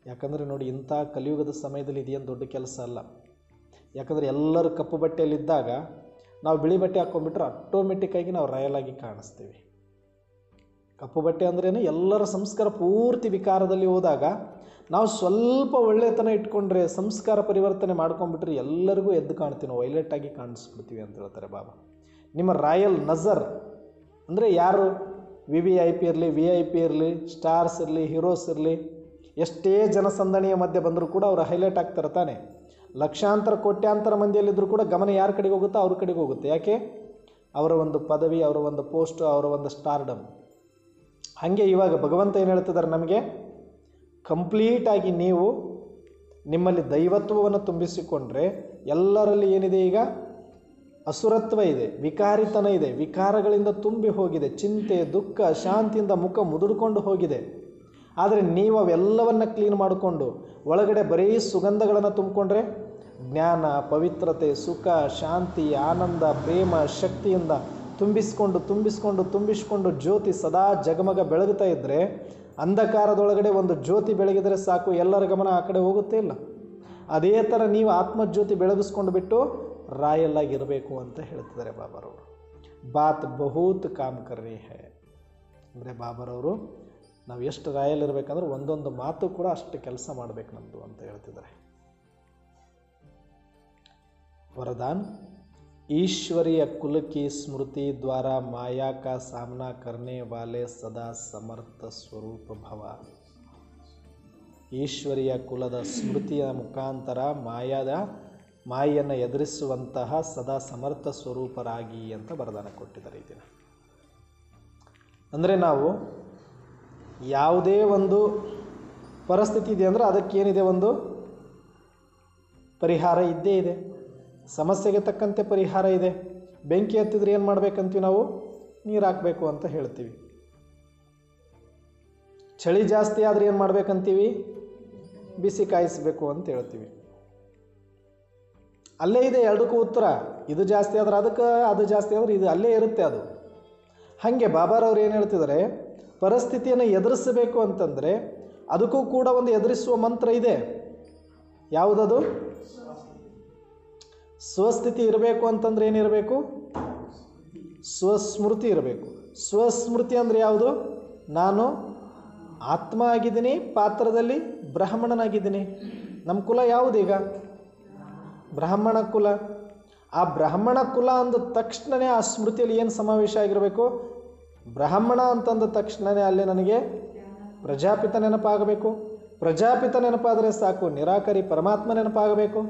ಯಾಕಂದರೆ ನೋಡಿ, ಇಂಥ ಕಲಿಯುಗದ ಸಮಯದಲ್ಲಿ ಇದೇನು ದೊಡ್ಡ ಕೆಲಸ ಅಲ್ಲ. ಯಾಕಂದರೆ ಎಲ್ಲರೂ ಕಪ್ಪು ಬಟ್ಟೆಯಲ್ಲಿದ್ದಾಗ ನಾವು ಬಿಳಿ ಬಟ್ಟೆ ಹಾಕ್ಕೊಂಡ್ಬಿಟ್ರೆ ಆಟೋಮೆಟಿಕ್ಕಾಗಿ ನಾವು ರಾಯಲ್ ಆಗಿ ಕಾಣಿಸ್ತೀವಿ. ಕಪ್ಪು ಬಟ್ಟೆ ಅಂದ್ರೇನು, ಎಲ್ಲರ ಸಂಸ್ಕಾರ ಪೂರ್ತಿ ವಿಕಾರದಲ್ಲಿ ಹೋದಾಗ ನಾವು ಸ್ವಲ್ಪ ಒಳ್ಳೆತನ ಇಟ್ಕೊಂಡ್ರೆ, ಸಂಸ್ಕಾರ ಪರಿವರ್ತನೆ ಮಾಡ್ಕೊಂಡ್ಬಿಟ್ರೆ ಎಲ್ಲರಿಗೂ ಎದ್ದು ಕಾಣ್ತೀವಿ, ನಾವು ವೈಲೆಟ್ ಆಗಿ ಕಾಣಿಸ್ಬಿಡ್ತೀವಿ ಅಂತ ಹೇಳ್ತಾರೆ ಬಾಬಾ. ನಿಮ್ಮ ರಾಯಲ್ ನಜರ್ ಅಂದರೆ ಯಾರು? VIP ಇರಲಿ, VIP ಇರಲಿ, ಸ್ಟಾರ್ಸ್ ಇರಲಿ, ಹೀರೋಸ್ ಇರಲಿ, ಎಷ್ಟೇ ಜನಸಂದಣಿಯ ಮಧ್ಯೆ ಬಂದರೂ ಕೂಡ ಅವರು ಹೈಲೈಟ್ ಆಗ್ತಾರೆ ತಾನೆ. ಲಕ್ಷಾಂತರ ಕೋಟ್ಯಾಂತರ ಮಂದಿಯಲ್ಲಿದ್ದರೂ ಕೂಡ ಗಮನ ಯಾರ ಕಡೆಗೆ ಹೋಗುತ್ತೋ ಅವ್ರ ಕಡೆಗೆ ಹೋಗುತ್ತೆ. ಯಾಕೆ? ಅವರ ಒಂದು ಪದವಿ, ಅವರ ಒಂದು ಪೋಸ್ಟು, ಅವರ ಒಂದು ಸ್ಟಾರ್ಡಮ್. ಹಾಗೆ ಇವಾಗ ಭಗವಂತ ಏನು ಹೇಳ್ತಿದ್ದಾರೆ ನಮಗೆ? ಕಂಪ್ಲೀಟಾಗಿ ನೀವು ನಿಮ್ಮಲ್ಲಿ ದೈವತ್ವವನ್ನು ತುಂಬಿಸಿಕೊಂಡ್ರೆ ಎಲ್ಲರಲ್ಲಿ ಏನಿದೆ? ಈಗ ಅಸುರತ್ವ ಇದೆ, ವಿಕಾರಿತನ ಇದೆ, ವಿಕಾರಗಳಿಂದ ತುಂಬಿ ಹೋಗಿದೆ, ಚಿಂತೆ, ದುಃಖ, ಶಾಂತಿಯಿಂದ ಮುಖ ಮುದುಡ್ಕೊಂಡು ಹೋಗಿದೆ. ಆದರೆ ನೀವು ಅವೆಲ್ಲವನ್ನು ಕ್ಲೀನ್ ಮಾಡಿಕೊಂಡು ಒಳಗಡೆ ಬರೀ ಸುಗಂಧಗಳನ್ನು ತುಂಬಿಕೊಂಡ್ರೆ ಜ್ಞಾನ, ಪವಿತ್ರತೆ, ಸುಖ, ಶಾಂತಿ, ಆನಂದ, ಪ್ರೇಮ, ಶಕ್ತಿಯಿಂದ ತುಂಬಿಸಿಕೊಂಡು ಜ್ಯೋತಿ ಸದಾ ಜಗಮಗ ಬೆಳಗುತ್ತಾ ಇದ್ದರೆ, ಅಂಧಕಾರದೊಳಗಡೆ ಒಂದು ಜ್ಯೋತಿ ಬೆಳಗಿದರೆ ಸಾಕು, ಎಲ್ಲರ ಗಮನ ಆ ಕಡೆ ಹೋಗುತ್ತೆ ಇಲ್ಲ. ಅದೇ ಥರ ನೀವು ಆತ್ಮಜ್ಯೋತಿ ಬೆಳಗಿಸ್ಕೊಂಡು ಬಿಟ್ಟು ರಾಯಲ್ ಆಗಿರಬೇಕು ಅಂತ ಹೇಳ್ತಿದ್ದಾರೆ ಬಾಬಾರವರು. ಬಾತ್ ಬಹುತ್ ಕಾಮ್ ಕರ್ರಿ ಹೈ ಅಂದರೆ ಬಾಬಾರವರು ನಾವು ಎಷ್ಟು ರಾಯಲ್ ಇರಬೇಕಂದ್ರೆ ಒಂದೊಂದು ಮಾತು ಕೂಡ ಅಷ್ಟು ಕೆಲಸ ಮಾಡಬೇಕು ನಮ್ಮದು ಅಂತ ಹೇಳ್ತಿದ್ದಾರೆ. ವರದಾನ್, ईश्वरीय कुल की स्मृति द्वारा माया का सामना करने वाले सदा समर्थ स्वरूप भव. ಈಶ್ವರಿಯ ಕುಲದ ಸ್ಮೃತಿಯ ಮುಖಾಂತರ ಮಾಯೆಯನ್ನು ಎದುರಿಸುವಂತಹ ಸದಾ ಸಮರ್ಥ ಸ್ವರೂಪರಾಗಿ ಅಂತ ವರದಾನ ಕೊಟ್ಟಿದ್ದಾರೆ ಈ ದಿನ. ಅಂದರೆ ನಾವು ಯಾವುದೇ ಒಂದು ಪರಿಸ್ಥಿತಿ ಇದೆ ಅಂದರೆ ಅದಕ್ಕೇನಿದೆ? ಒಂದು ಪರಿಹಾರ ಇದ್ದೇ ಇದೆ. ಸಮಸ್ಯೆಗೆ ತಕ್ಕಂತೆ ಪರಿಹಾರ ಇದೆ. ಬೆಂಕಿ ಹತ್ತಿದ್ರೆ ಏನು ಮಾಡಬೇಕಂತೀವಿ ನಾವು? ನೀರು ಹಾಕಬೇಕು ಅಂತ ಹೇಳ್ತೀವಿ. ಚಳಿ ಜಾಸ್ತಿ ಆದರೆ ಏನು ಮಾಡಬೇಕಂತೀವಿ? ಬಿಸಿ ಕಾಯಿಸಬೇಕು ಅಂತ ಹೇಳ್ತೀವಿ. ಅಲ್ಲೇ ಇದೆ ಎರಡಕ್ಕೂ ಉತ್ತರ. ಇದು ಜಾಸ್ತಿ ಆದ್ರೆ ಅದಕ್ಕೆ, ಅದು ಜಾಸ್ತಿ ಆದರೆ ಇದು, ಅಲ್ಲೇ ಇರುತ್ತೆ ಅದು. ಹಾಗೆ ಬಾಬಾರವ್ರು ಏನು ಹೇಳ್ತಿದ್ದಾರೆ? ಪರಿಸ್ಥಿತಿಯನ್ನು ಎದುರಿಸಬೇಕು ಅಂತಂದರೆ ಅದಕ್ಕೂ ಕೂಡ ಒಂದು ಎದುರಿಸುವ ಮಂತ್ರ ಇದೆ. ಯಾವುದದು? ಸ್ವಸ್ಥಿತಿ ಇರಬೇಕು ಅಂತಂದ್ರೆ ಏನಿರಬೇಕು? ಸ್ವಸ್ಮೃತಿ ಇರಬೇಕು. ಸ್ವಸ್ಮೃತಿ ಅಂದರೆ ಯಾವುದು? ನಾನು ಆತ್ಮ ಆಗಿದ್ದೀನಿ, ಪಾತ್ರದಲ್ಲಿ ಬ್ರಾಹ್ಮಣನಾಗಿದ್ದೀನಿ. ನಮ್ಮ ಕುಲ ಯಾವುದೀಗ? ಬ್ರಾಹ್ಮಣ ಕುಲ. ಆ ಬ್ರಾಹ್ಮಣ ಕುಲ ಅಂದ ತಕ್ಷಣವೇ ಆ ಸ್ಮೃತಿಯಲ್ಲಿ ಏನು ಸಮಾವೇಶ ಆಗಿರಬೇಕು? ಬ್ರಾಹ್ಮಣ ಅಂತಂದ ತಕ್ಷಣವೇ ಅಲ್ಲಿ ನನಗೆ ಪ್ರಜಾಪಿತ ನೆನಪಾಗಬೇಕು. ಪ್ರಜಾಪಿತ ನೆನಪಾದರೆ ಸಾಕು ನಿರಾಕಾರಿ ಪರಮಾತ್ಮ ನೆನಪಾಗಬೇಕು.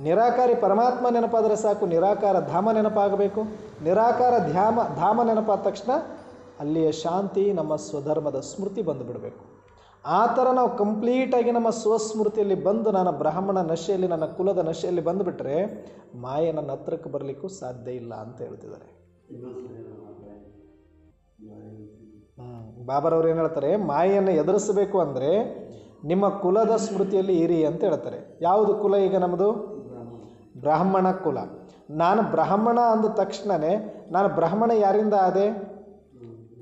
ನಿರಾಕಾರಿ ಪರಮಾತ್ಮ ನೆನಪಾದರೆ ಸಾಕು ನಿರಾಕಾರ ಧಾಮ ನೆನಪಾಗಬೇಕು. ನಿರಾಕಾರ ಧಾಮ ನೆನಪಾದ ತಕ್ಷಣ ಅಲ್ಲಿಯ ಶಾಂತಿ ನಮ್ಮ ಸ್ವಧರ್ಮದ ಸ್ಮೃತಿ ಬಂದುಬಿಡಬೇಕು. ಆ ಥರ ನಾವು ಕಂಪ್ಲೀಟಾಗಿ ನಮ್ಮ ಸ್ವಸ್ಮೃತಿಯಲ್ಲಿ ಬಂದು ನಾನು ಬ್ರಾಹ್ಮಣ ನಶೆಯಲ್ಲಿ ನನ್ನ ಕುಲದ ನಶೆಯಲ್ಲಿ ಬಂದುಬಿಟ್ರೆ ಮಾಯೆ ನನ್ನ ಹತ್ರಕ್ಕೆ ಬರಲಿಕ್ಕೂ ಸಾಧ್ಯ ಇಲ್ಲ ಅಂತ ಹೇಳ್ತಿದ್ದಾರೆ. ಬಾಬರವ್ರು ಏನು ಹೇಳ್ತಾರೆ, ಮಾಯೆಯನ್ನು ಎದುರಿಸಬೇಕು ಅಂದರೆ ನಿಮ್ಮ ಕುಲದ ಸ್ಮೃತಿಯಲ್ಲಿ ಇರಿ ಅಂತ ಹೇಳ್ತಾರೆ. ಯಾವುದು ಕುಲ? ಈಗ ನಮ್ಮದು ಬ್ರಾಹ್ಮಣ ಕುಲ. ನಾನು ಬ್ರಾಹ್ಮಣ ಅಂದ ತಕ್ಷಣವೇ ನಾನು ಬ್ರಾಹ್ಮಣ ಯಾರಿಂದ ಆದೆ?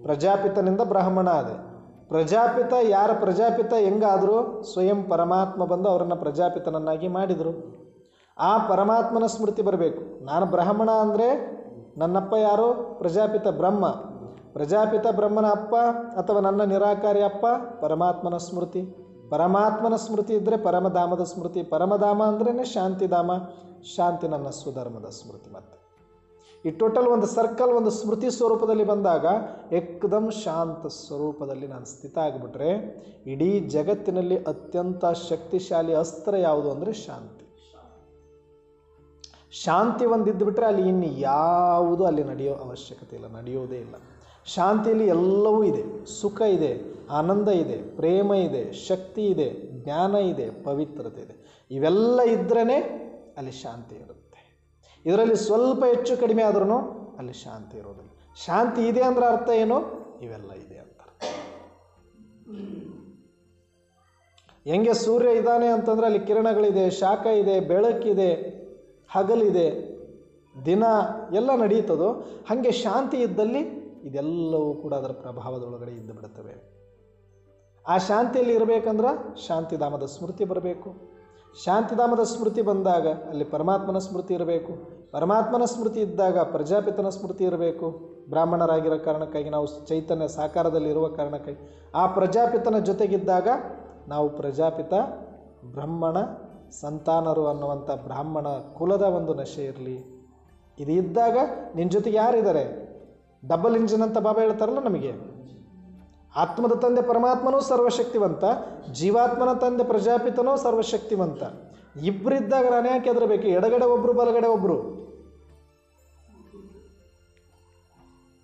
ಪ್ರಜಾಪಿತನಿಂದ ಬ್ರಾಹ್ಮಣ ಆದೆ. ಪ್ರಜಾಪಿತ ಯಾರ ಪ್ರಜಾಪಿತ ಹೆಂಗಾದರೂ ಸ್ವಯಂ ಪರಮಾತ್ಮ ಬಂದು ಅವರನ್ನು ಪ್ರಜಾಪಿತನನ್ನಾಗಿ ಮಾಡಿದರು. ಆ ಪರಮಾತ್ಮನ ಸ್ಮೃತಿ ಬರಬೇಕು. ನಾನು ಬ್ರಾಹ್ಮಣ ಅಂದರೆ ನನ್ನಪ್ಪ ಯಾರು? ಪ್ರಜಾಪಿತ ಬ್ರಹ್ಮ. ಪ್ರಜಾಪಿತ ಬ್ರಹ್ಮನ ಅಪ್ಪ ಅಥವಾ ನನ್ನ ನಿರಾಕಾರಿ ಅಪ್ಪ ಪರಮಾತ್ಮನ ಸ್ಮೃತಿ. ಪರಮಾತ್ಮನ ಸ್ಮೃತಿ ಇದ್ದರೆ ಪರಮಧಾಮದ ಸ್ಮೃತಿ. ಪರಮಧಾಮ ಅಂದ್ರೇ ಶಾಂತಿಧಾಮ. ಶಾಂತಿ ನನ್ನ ಸ್ವಧರ್ಮದ ಸ್ಮೃತಿ. ಮತ್ತು ಈ ಟೋಟಲ್ ಒಂದು ಸರ್ಕಲ್ ಒಂದು ಸ್ಮೃತಿ ಸ್ವರೂಪದಲ್ಲಿ ಬಂದಾಗ ಏಕದಮ್ ಶಾಂತ ಸ್ವರೂಪದಲ್ಲಿ ನಾನು ಸ್ಥಿತ ಆಗಿಬಿಟ್ರೆ ಇಡೀ ಜಗತ್ತಿನಲ್ಲಿ ಅತ್ಯಂತ ಶಕ್ತಿಶಾಲಿ ಅಸ್ತ್ರ ಯಾವುದು ಅಂದರೆ ಶಾಂತಿ. ಶಾಂತಿ ಒಂದಿದ್ದು ಬಿಟ್ಟರೆ ಅಲ್ಲಿ ಇನ್ನು ಯಾವುದು ಅಲ್ಲಿ ನಡೆಯೋ ಅವಶ್ಯಕತೆ ಇಲ್ಲ, ನಡೆಯೋದೇ ಇಲ್ಲ. ಶಾಂತಿಯಲ್ಲಿ ಎಲ್ಲವೂ ಇದೆ. ಸುಖ ಇದೆ, ಆನಂದ ಇದೆ, ಪ್ರೇಮ ಇದೆ, ಶಕ್ತಿ ಇದೆ, ಜ್ಞಾನ ಇದೆ, ಪವಿತ್ರತೆ ಇದೆ. ಇವೆಲ್ಲ ಇದ್ರೇ ಅಲ್ಲಿ ಶಾಂತಿ ಇರುತ್ತೆ. ಇದರಲ್ಲಿ ಸ್ವಲ್ಪ ಹೆಚ್ಚು ಕಡಿಮೆ ಆದ್ರೂ ಅಲ್ಲಿ ಶಾಂತಿ ಇರೋದಿಲ್ಲ. ಶಾಂತಿ ಇದೆ ಅಂದ್ರೆ ಅರ್ಥ ಏನು? ಇವೆಲ್ಲ ಇದೆ ಅಂತ. ಹೆಂಗೆ ಸೂರ್ಯ ಇದ್ದಾನೆ ಅಂತಂದರೆ ಅಲ್ಲಿ ಕಿರಣಗಳಿದೆ, ಶಾಖ ಇದೆ, ಬೆಳಕಿದೆ, ಹಗಲಿದೆ, ದಿನ ಎಲ್ಲ ನಡೀತದೋ ಹಾಗೆ ಶಾಂತಿ ಇದ್ದಲ್ಲಿ ಇದೆಲ್ಲವೂ ಕೂಡ ಅದರ ಪ್ರಭಾವದೊಳಗಡೆ ಇದ್ದು ಬಿಡುತ್ತವೆ. ಆ ಶಾಂತಿಯಲ್ಲಿ ಇರಬೇಕಂದ್ರೆ ಶಾಂತಿಧಾಮದ ಸ್ಮೃತಿ ಬರಬೇಕು. ಶಾಂತಿಧಾಮದ ಸ್ಮೃತಿ ಬಂದಾಗ ಅಲ್ಲಿ ಪರಮಾತ್ಮನ ಸ್ಮೃತಿ ಇರಬೇಕು. ಪರಮಾತ್ಮನ ಸ್ಮೃತಿ ಇದ್ದಾಗ ಪ್ರಜಾಪಿತನ ಸ್ಮೃತಿ ಇರಬೇಕು. ಬ್ರಾಹ್ಮಣರಾಗಿರೋ ಕಾರಣಕ್ಕಾಗಿ ನಾವು ಚೈತನ್ಯ ಸಾಕಾರದಲ್ಲಿರುವ ಕಾರಣಕ್ಕಾಗಿ ಆ ಪ್ರಜಾಪಿತನ ಜೊತೆಗಿದ್ದಾಗ ನಾವು ಪ್ರಜಾಪಿತ ಬ್ರಹ್ಮಣ ಸಂತಾನರು ಅನ್ನುವಂಥ ಬ್ರಾಹ್ಮಣ ಕುಲದ ಒಂದು ನಶೆ ಇರಲಿ. ಇದು ಇದ್ದಾಗ ನಿನ್ನ ಜೊತೆಗೆ ಯಾರಿದ್ದಾರೆ? ಡಬಲ್ ಇಂಜಿನ್ ಅಂತ ಬಾಬಾ ಹೇಳ್ತಾರಲ್ಲ ನಮಗೆ. ಆತ್ಮದ ತಂದೆ ಪರಮಾತ್ಮನೂ ಸರ್ವಶಕ್ತಿವಂತ, ಜೀವಾತ್ಮನ ತಂದೆ ಪ್ರಜಾಪಿತನೂ ಸರ್ವಶಕ್ತಿವಂತ. ಇಬ್ಬರಿದ್ದಾಗ ನಾನು ಯಾಕೆ ಹೆದರಬೇಕು? ಎಡಗಡೆ ಒಬ್ಬರು, ಬಲಗಡೆ ಒಬ್ಬರು,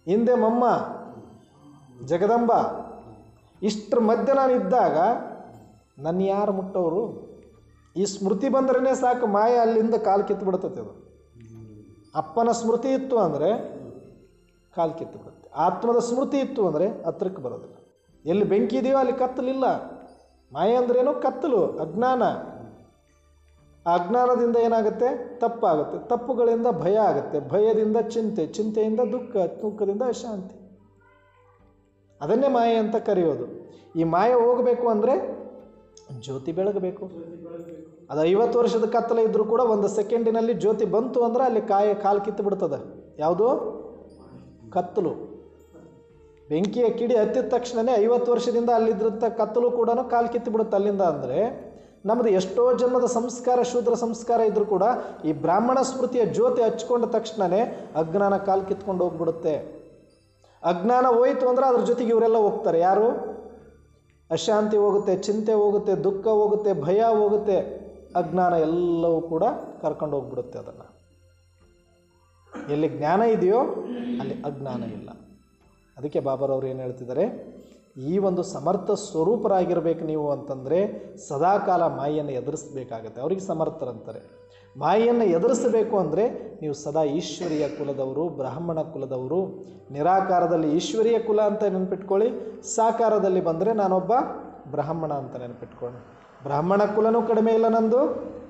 ಹಿಂದೆ ಮಮ್ಮ ಜಗದಂಬ, ಇಷ್ಟರ ಮಧ್ಯೆ ನಾನು ಇದ್ದಾಗ ನನ್ನ ಯಾರು ಮುಟ್ಟೋರು? ಈ ಸ್ಮೃತಿ ಬಂದ್ರೇ ಸಾಕು, ಮಾಯ ಅಲ್ಲಿಂದ ಕಾಲು ಕಿತ್ತು ಬಿಡ್ತದೆ. ಅದು ಅಪ್ಪನ ಸ್ಮೃತಿ ಇತ್ತು ಅಂದರೆ ಕಾಲು ಕಿತ್ತು ಬಿಡುತ್ತೆ. ಆತ್ಮದ ಸ್ಮೃತಿ ಇತ್ತು ಅಂದರೆ ಹತ್ರಕ್ಕೆ ಬರೋದಿಲ್ಲ. ಎಲ್ಲಿ ಬೆಂಕಿ ಇದೆಯೋ ಅಲ್ಲಿ ಕತ್ತಲಿಲ್ಲ. ಮಾಯೆ ಅಂದ್ರೇನು? ಕತ್ತಲು, ಅಜ್ಞಾನ. ಆ ಅಜ್ಞಾನದಿಂದ ಏನಾಗುತ್ತೆ? ತಪ್ಪಾಗುತ್ತೆ. ತಪ್ಪುಗಳಿಂದ ಭಯ ಆಗುತ್ತೆ, ಭಯದಿಂದ ಚಿಂತೆ, ಚಿಂತೆಯಿಂದ ದುಃಖ, ದುಃಖದಿಂದ ಅಶಾಂತಿ. ಅದನ್ನೇ ಮಾಯೆ ಅಂತ ಕರೆಯೋದು. ಈ ಮಾಯೆ ಹೋಗಬೇಕು ಅಂದರೆ ಜ್ಯೋತಿ ಬೆಳಗಬೇಕು. ಅದು 50 ವರ್ಷದ ಕತ್ತಲೆ ಇದ್ದರೂ ಕೂಡ ಒಂದು ಸೆಕೆಂಡಿನಲ್ಲಿ ಜ್ಯೋತಿ ಬಂತು ಅಂದರೆ ಅಲ್ಲಿ ಕಾಲು ಕಿತ್ತು ಬಿಡ್ತದೆ. ಯಾವುದು? ಕತ್ತಲು. ಬೆಂಕಿಯ ಕಿಡಿ ಹತ್ತಿದ ತಕ್ಷಣವೇ 50 ವರ್ಷದಿಂದ ಅಲ್ಲಿದ್ದಂಥ ಕತ್ತಲು ಕೂಡ ಕಾಲು ಕಿತ್ತು ಬಿಡುತ್ತೆ ಅಲ್ಲಿಂದ. ಅಂದರೆ ನಮ್ಮದು ಎಷ್ಟೋ ಜನ್ಮದ ಸಂಸ್ಕಾರ, ಶೂದ್ರ ಸಂಸ್ಕಾರ ಇದ್ದರೂ ಕೂಡ ಈ ಬ್ರಾಹ್ಮಣ ಸ್ಮೃತಿಯ ಜ್ಯೋತಿ ಹಚ್ಕೊಂಡ ತಕ್ಷಣವೇ ಅಜ್ಞಾನ ಕಾಲು ಕಿತ್ಕೊಂಡು ಹೋಗ್ಬಿಡುತ್ತೆ. ಅಜ್ಞಾನ ಹೋಯಿತು ಅಂದರೆ ಅದ್ರ ಜೊತೆಗೆ ಇವರೆಲ್ಲ ಹೋಗ್ತಾರೆ. ಯಾರು? ಅಶಾಂತಿ ಹೋಗುತ್ತೆ, ಚಿಂತೆ ಹೋಗುತ್ತೆ, ದುಃಖ ಹೋಗುತ್ತೆ, ಭಯ ಹೋಗುತ್ತೆ, ಅಜ್ಞಾನ ಎಲ್ಲವೂ ಕೂಡ ಕರ್ಕೊಂಡು ಹೋಗ್ಬಿಡುತ್ತೆ. ಅದನ್ನು ಎಲ್ಲಿ ಜ್ಞಾನ ಇದೆಯೋ ಅಲ್ಲಿ ಅಜ್ಞಾನ ಇಲ್ಲ. ಅದಕ್ಕೆ ಬಾಬಾರವರು ಏನು ಹೇಳ್ತಿದ್ದಾರೆ, ಈ ಒಂದು ಸಮರ್ಥ ಸ್ವರೂಪರಾಗಿರಬೇಕು ನೀವು ಅಂತಂದರೆ ಸದಾಕಾಲ ಮಾಯೆಯನ್ನು ಎದುರಿಸಬೇಕಾಗತ್ತೆ. ಅವ್ರಿಗೆ ಸಮರ್ಥರಂತಾರೆ. ಮಾಯೆಯನ್ನು ಎದುರಿಸಬೇಕು ಅಂದರೆ ನೀವು ಸದಾ ಈಶ್ವರೀಯ ಕುಲದವರು, ಬ್ರಾಹ್ಮಣ ಕುಲದವರು. ನಿರಾಕಾರದಲ್ಲಿ ಈಶ್ವರೀಯ ಕುಲ ಅಂತ ನೆನಪಿಟ್ಕೊಳ್ಳಿ, ಸಾಕಾರದಲ್ಲಿ ಬಂದರೆ ನಾನೊಬ್ಬ ಬ್ರಾಹ್ಮಣ ಅಂತ ನೆನಪಿಟ್ಕೊಳ್ಳಿ. ಬ್ರಾಹ್ಮಣ ಕುಲನೂ ಕಡಿಮೆ ಇಲ್ಲ ನಂದು,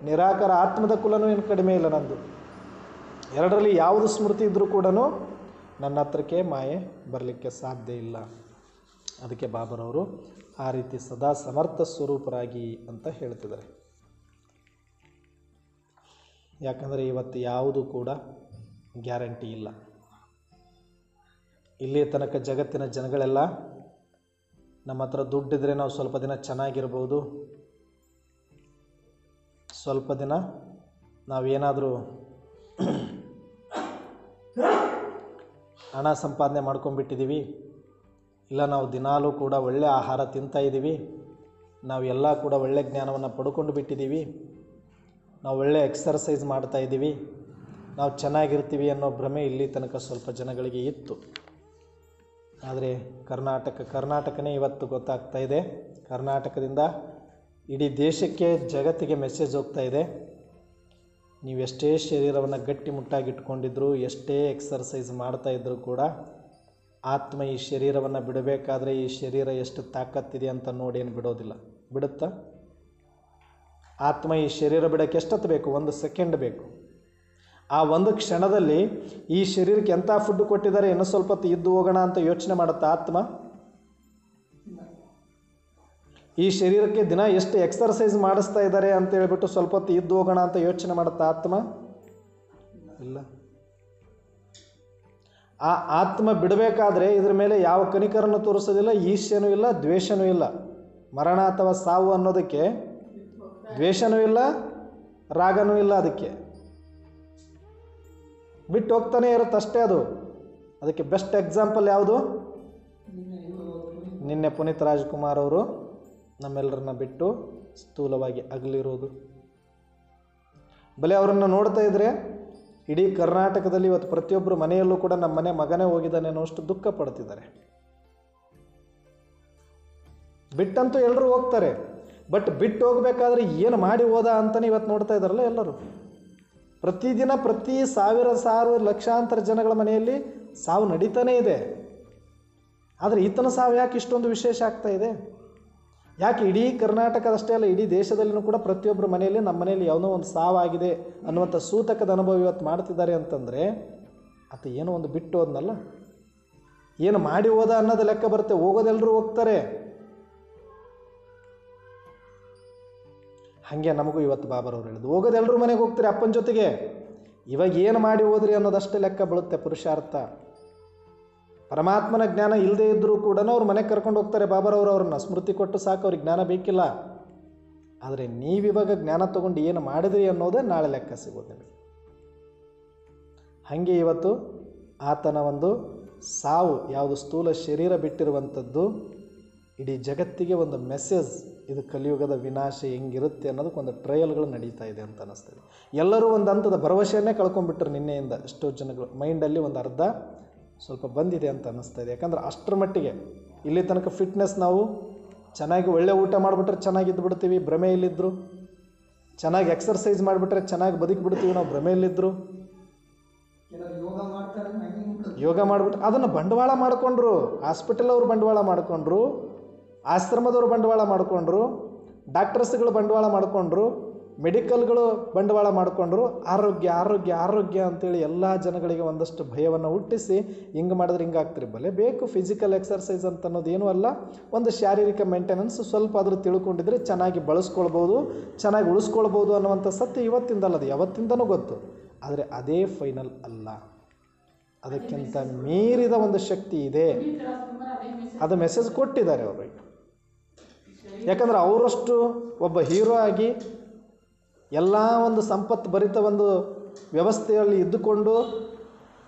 ನಿರಾಕಾರ ಆತ್ಮದ ಕುಲನೂ ಏನು ಕಡಿಮೆ ಇಲ್ಲ ನಂದು. ಎರಡರಲ್ಲಿ ಯಾವುದು ಸ್ಮೃತಿ ಇದ್ದರೂ ಕೂಡ ನನ್ನ ಹತ್ರಕ್ಕೆ ಮಾಯೆ ಬರಲಿಕ್ಕೆ ಸಾಧ್ಯ ಇಲ್ಲ. ಅದಕ್ಕೆ ಬಾಬರವರು ಆ ರೀತಿ ಸದಾ ಸಮರ್ಥ ಸ್ವರೂಪರಾಗಿ ಅಂತ ಹೇಳ್ತಿದ್ದಾರೆ. ಯಾಕಂದರೆ ಇವತ್ತು ಯಾವುದು ಕೂಡ ಗ್ಯಾರಂಟಿ ಇಲ್ಲ. ಇಲ್ಲಿ ತನಕ ಜಗತ್ತಿನ ಜನಗಳೆಲ್ಲ ನಮ್ಮ ಹತ್ರ ದುಡ್ಡಿದ್ರೆ ನಾವು ಸ್ವಲ್ಪ ದಿನ ಚೆನ್ನಾಗಿರ್ಬೋದು, ಸ್ವಲ್ಪ ದಿನ ನಾವೇನಾದರೂ ಹಣ ಸಂಪಾದನೆ ಮಾಡ್ಕೊಂಡ್ಬಿಟ್ಟಿದ್ದೀವಿ, ಇಲ್ಲ ನಾವು ದಿನಾಲೂ ಕೂಡ ಒಳ್ಳೆಯ ಆಹಾರ ತಿಂತಾಯಿದ್ದೀವಿ, ನಾವೆಲ್ಲ ಕೂಡ ಒಳ್ಳೆ ಜ್ಞಾನವನ್ನು ಪಡ್ಕೊಂಡು ಬಿಟ್ಟಿದ್ದೀವಿ, ನಾವು ಒಳ್ಳೆ ಎಕ್ಸರ್ಸೈಸ್ ಮಾಡ್ತಾಯಿದ್ದೀವಿ, ನಾವು ಚೆನ್ನಾಗಿರ್ತೀವಿ ಅನ್ನೋ ಭ್ರಮೆ ಇಲ್ಲಿ ತನಕ ಸ್ವಲ್ಪ ಜನಗಳಿಗೆ ಇತ್ತು. ಆದರೆ ಕರ್ನಾಟಕನೇ ಇವತ್ತು ಗೊತ್ತಾಗ್ತಾ ಇದೆ. ಕರ್ನಾಟಕದಿಂದ ಇಡೀ ದೇಶಕ್ಕೆ, ಜಗತ್ತಿಗೆ ಮೆಸೇಜ್ ಹೋಗ್ತಾ ಇದೆ. ನೀವೆಷ್ಟೇ ಶರೀರವನ್ನು ಗಟ್ಟಿಮುಟ್ಟಾಗಿಟ್ಕೊಂಡಿದ್ರು, ಎಷ್ಟೇ ಎಕ್ಸರ್ಸೈಸ್ ಮಾಡ್ತಾಯಿದ್ರು ಕೂಡ ಆತ್ಮ ಈ ಶರೀರವನ್ನು ಬಿಡಬೇಕಾದ್ರೆ ಈ ಶರೀರ ಎಷ್ಟು ತಾಕತ್ತಿದೆ ಅಂತ ನೋಡಿ ಏನು ಬಿಡೋದಿಲ್ಲ. ಬಿಡುತ್ತಾ? ಆತ್ಮ ಈ ಶರೀರ ಬಿಡೋಕ್ಕೆ ಎಷ್ಟೊತ್ತು ಬೇಕು? 1 ಸೆಕೆಂಡ್ ಬೇಕು. ಆ ಒಂದು ಕ್ಷಣದಲ್ಲಿ ಈ ಶರೀರಕ್ಕೆ ಎಂಥ ಫುಡ್ ಕೊಟ್ಟಿದ್ದಾರೆ, ಇನ್ನೂ ಸ್ವಲ್ಪ ಹೊತ್ತು ಇದ್ದು ಹೋಗೋಣ ಅಂತ ಯೋಚನೆ ಮಾಡುತ್ತಾ ಆತ್ಮ? ಈ ಶರೀರಕ್ಕೆ ದಿನ ಎಷ್ಟು ಎಕ್ಸರ್ಸೈಸ್ ಮಾಡಿಸ್ತಾ ಇದ್ದಾರೆ ಅಂತ ಹೇಳ್ಬಿಟ್ಟು ಸ್ವಲ್ಪ ಹೊತ್ತು ಇದ್ದು ಹೋಗೋಣ ಅಂತ ಯೋಚನೆ ಮಾಡುತ್ತಾ ಆತ್ಮ? ಇಲ್ಲ. ಆ ಆತ್ಮ ಬಿಡಬೇಕಾದ್ರೆ ಇದ್ರ ಮೇಲೆ ಯಾವ ಕನಿಕರನ್ನು ತೋರಿಸೋದಿಲ್ಲ, ಈರ್ಷ್ಯನೂ ಇಲ್ಲ, ದ್ವೇಷನೂ ಇಲ್ಲ. ಮರಣ ಅಥವಾ ಸಾವು ಅನ್ನೋದಕ್ಕೆ ದ್ವೇಷನೂ ಇಲ್ಲ, ರಾಗನೂ ಇಲ್ಲ. ಅದಕ್ಕೆ ಬಿಟ್ಟು ಹೋಗ್ತಾನೆ ಇರುತ್ತಷ್ಟೇ. ಅದಕ್ಕೆ ಬೆಸ್ಟ್ ಎಕ್ಸಾಂಪಲ್ ಯಾವುದು? ನಿನ್ನೆ ಪುನೀತ್ ರಾಜ್ಕುಮಾರ್ ಅವರು ನಮ್ಮೆಲ್ಲರನ್ನ ಬಿಟ್ಟು ಸ್ಥೂಲವಾಗಿ ಅಗಲಿರೋದು. ಬಲೆ ಅವರನ್ನು ನೋಡ್ತಾ ಇದ್ರೆ ಇಡೀ ಕರ್ನಾಟಕದಲ್ಲಿ ಇವತ್ತು ಪ್ರತಿಯೊಬ್ಬರು ಮನೆಯಲ್ಲೂ ಕೂಡ ನಮ್ಮ ಮಗನೇ ಹೋಗಿದ್ದಾನೆ ಅನ್ನೋಷ್ಟು ದುಃಖ ಪಡ್ತಿದ್ದಾರೆ. ಬಿಟ್ಟಂತೂ ಎಲ್ಲರೂ ಹೋಗ್ತಾರೆ, ಬಟ್ ಬಿಟ್ಟು ಹೋಗ್ಬೇಕಾದ್ರೆ ಏನು ಮಾಡಿ ಹೋದ ಅಂತಲೇ ಇವತ್ತು ನೋಡ್ತಾ ಇದ್ದಾರಲ್ಲ ಎಲ್ಲರೂ. ಪ್ರತಿದಿನ ಪ್ರತಿ ಸಾವಿರ ಲಕ್ಷಾಂತರ ಜನಗಳ ಮನೆಯಲ್ಲಿ ಸಾವು ನಡೀತಾನೇ ಇದೆ. ಆದರೆ ಈತನ ಸಾವು ಯಾಕೆ ಇಷ್ಟೊಂದು ವಿಶೇಷ ಆಗ್ತಾ ಇದೆ? ಯಾಕೆ ಇಡೀ ಕರ್ನಾಟಕದಷ್ಟೇ ಅಲ್ಲ, ಇಡೀ ದೇಶದಲ್ಲಿನೂ ಕೂಡ ಪ್ರತಿಯೊಬ್ಬರ ಮನೆಯಲ್ಲಿ ನಮ್ಮ ಮನೆಯಲ್ಲಿ ಯಾವುದೋ ಒಂದು ಸಾವಾಗಿದೆ ಅನ್ನುವಂಥ ಸೂತಕದ ಅನುಭವ ಇವತ್ತು ಮಾಡ್ತಿದ್ದಾರೆ ಅಂತಂದರೆ ಆತ ಏನೋ ಒಂದು ಬಿಟ್ಟು ಹೋದ್ನಲ್ಲ, ಏನು ಮಾಡಿ ಹೋದ ಅನ್ನೋದು ಲೆಕ್ಕ ಬರುತ್ತೆ. ಹೋಗೋದೆಲ್ಲರೂ ಹೋಗ್ತಾರೆ. ಹಾಗೆ ನಮಗೂ ಇವತ್ತು ಬಾಬರವ್ರು ಹೇಳಿದ್ರು, ಹೋಗೋದೆಲ್ಲರೂ ಮನೆಗೆ ಹೋಗ್ತಾರೆ ಅಪ್ಪನ ಜೊತೆಗೆ. ಇವಾಗ ಏನು ಮಾಡಿ ಹೋದ್ರಿ ಅನ್ನೋದಷ್ಟೇ ಲೆಕ್ಕ ಬೀಳುತ್ತೆ ಪುರುಷಾರ್ಥ. ಪರಮಾತ್ಮನ ಜ್ಞಾನ ಇಲ್ಲದೇ ಇದ್ದರೂ ಕೂಡ ಅವ್ರು ಮನೆಗೆ ಕರ್ಕೊಂಡು ಹೋಗ್ತಾರೆ ಬಾಬರವರು. ಅವ್ರನ್ನ ಸ್ಮೃತಿ ಕೊಟ್ಟು ಸಾಕು, ಅವ್ರಿಗೆ ಜ್ಞಾನ ಬೇಕಿಲ್ಲ. ಆದರೆ ನೀವಿವಾಗ ಜ್ಞಾನ ತಗೊಂಡು ಏನು ಮಾಡಿದ್ರಿ ಅನ್ನೋದೇ ನಾಳೆ ಲೆಕ್ಕ ಸಿಗೋದು ನಿಮಗೆ. ಹಾಗೆ ಇವತ್ತು ಆತನ ಒಂದು ಸಾವು, ಯಾವುದು ಸ್ಥೂಲ ಶರೀರ ಬಿಟ್ಟಿರುವಂಥದ್ದು, ಇಡೀ ಜಗತ್ತಿಗೆ ಒಂದು ಮೆಸೇಜ್. ಇದು ಕಲಿಯುಗದ ವಿನಾಶ ಹೆಂಗಿರುತ್ತೆ ಅನ್ನೋದಕ್ಕೊಂದು ಟ್ರಯಲ್ಗಳು ನಡೀತಾ ಇದೆ ಅಂತ ಅನ್ನಿಸ್ತದೆ. ಎಲ್ಲರೂ ಒಂದು ಹಂತದ ಭರವಸೆಯನ್ನೇ ಕಳ್ಕೊಂಡ್ಬಿಟ್ರು ನಿನ್ನೆಯಿಂದ. ಎಷ್ಟೋ ಜನಗಳು ಮೈಂಡಲ್ಲಿ ಒಂದು ಅರ್ಧ ಸ್ವಲ್ಪ ಬಂದಿದೆ ಅಂತ ಅನ್ನಿಸ್ತಾ ಇದೆ. ಯಾಕಂದ್ರೆ ಅಷ್ಟರ ಮಟ್ಟಿಗೆ ಇಲ್ಲಿ ತನಕ ಫಿಟ್ನೆಸ್, ನಾವು ಚೆನ್ನಾಗಿ ಒಳ್ಳೆ ಊಟ ಮಾಡಿಬಿಟ್ರೆ ಚೆನ್ನಾಗಿದ್ದು ಬಿಡ್ತೀವಿ, ಭ್ರಮೆಯಲ್ಲಿದ್ದರು. ಚೆನ್ನಾಗಿ ಎಕ್ಸರ್ಸೈಸ್ ಮಾಡಿಬಿಟ್ರೆ ಚೆನ್ನಾಗಿ ಬದುಕಿಬಿಡ್ತೀವಿ, ನಾವು ಭ್ರಮೆಯಲ್ಲಿದ್ದರು. ಯೋಗ ಮಾಡಿಬಿಟ್ರೆ ಅದನ್ನು ಬಂಡವಾಳ ಮಾಡಿಕೊಂಡ್ರು. ಹಾಸ್ಪಿಟಲ್ ಅವರು ಬಂಡವಾಳ ಮಾಡಿಕೊಂಡ್ರು, ಆಶ್ರಮದವರು ಬಂಡವಾಳ ಮಾಡಿಕೊಂಡ್ರು, ಡಾಕ್ಟರ್ಸ್ಗಳು ಬಂಡವಾಳ ಮಾಡಿಕೊಂಡ್ರು, ಮೆಡಿಕಲ್ಗಳು ಬಂಡವಾಳ ಮಾಡಿಕೊಂಡ್ರು. ಆರೋಗ್ಯ ಆರೋಗ್ಯ ಆರೋಗ್ಯ ಅಂತೇಳಿ ಎಲ್ಲ ಜನಗಳಿಗೆ ಒಂದಷ್ಟು ಭಯವನ್ನು ಹುಟ್ಟಿಸಿ ಹಿಂಗೆ ಮಾಡಿದ್ರೆ ಹಿಂಗೆ ಆಗ್ತಿರಿ. ಬಲೆ ಬೇಕು ಫಿಸಿಕಲ್ ಎಕ್ಸರ್ಸೈಸ್ ಅಂತ ಅನ್ನೋದು ಏನೂ ಅಲ್ಲ, ಒಂದು ಶಾರೀರಿಕ ಮೇಂಟೆನೆನ್ಸ್ ಸ್ವಲ್ಪ ಆದರೂ ತಿಳ್ಕೊಂಡಿದ್ರೆ ಚೆನ್ನಾಗಿ ಬಳಸ್ಕೊಳ್ಬೋದು, ಚೆನ್ನಾಗಿ ಉಳಿಸ್ಕೊಳ್ಬೋದು ಅನ್ನುವಂಥ ಸತ್ಯ ಇವತ್ತಿಂದಲ್ಲ, ಅದು ಯಾವತ್ತಿಂದನೂ ಗೊತ್ತು. ಆದರೆ ಅದೇ ಫೈನಲ್ ಅಲ್ಲ, ಅದಕ್ಕಿಂತ ಮೀರಿದ ಒಂದು ಶಕ್ತಿ ಇದೆ. ಅದು ಮೆಸೇಜ್ ಕೊಟ್ಟಿದ್ದಾರೆ ಅವರಿಗೆ. ಯಾಕಂದರೆ ಅವರಷ್ಟು ಒಬ್ಬ ಹೀರೋ ಆಗಿ ಎಲ್ಲ ಒಂದು ಸಂಪತ್ತು ಭರಿತ ಒಂದು ವ್ಯವಸ್ಥೆಯಲ್ಲಿ ಇದ್ದುಕೊಂಡು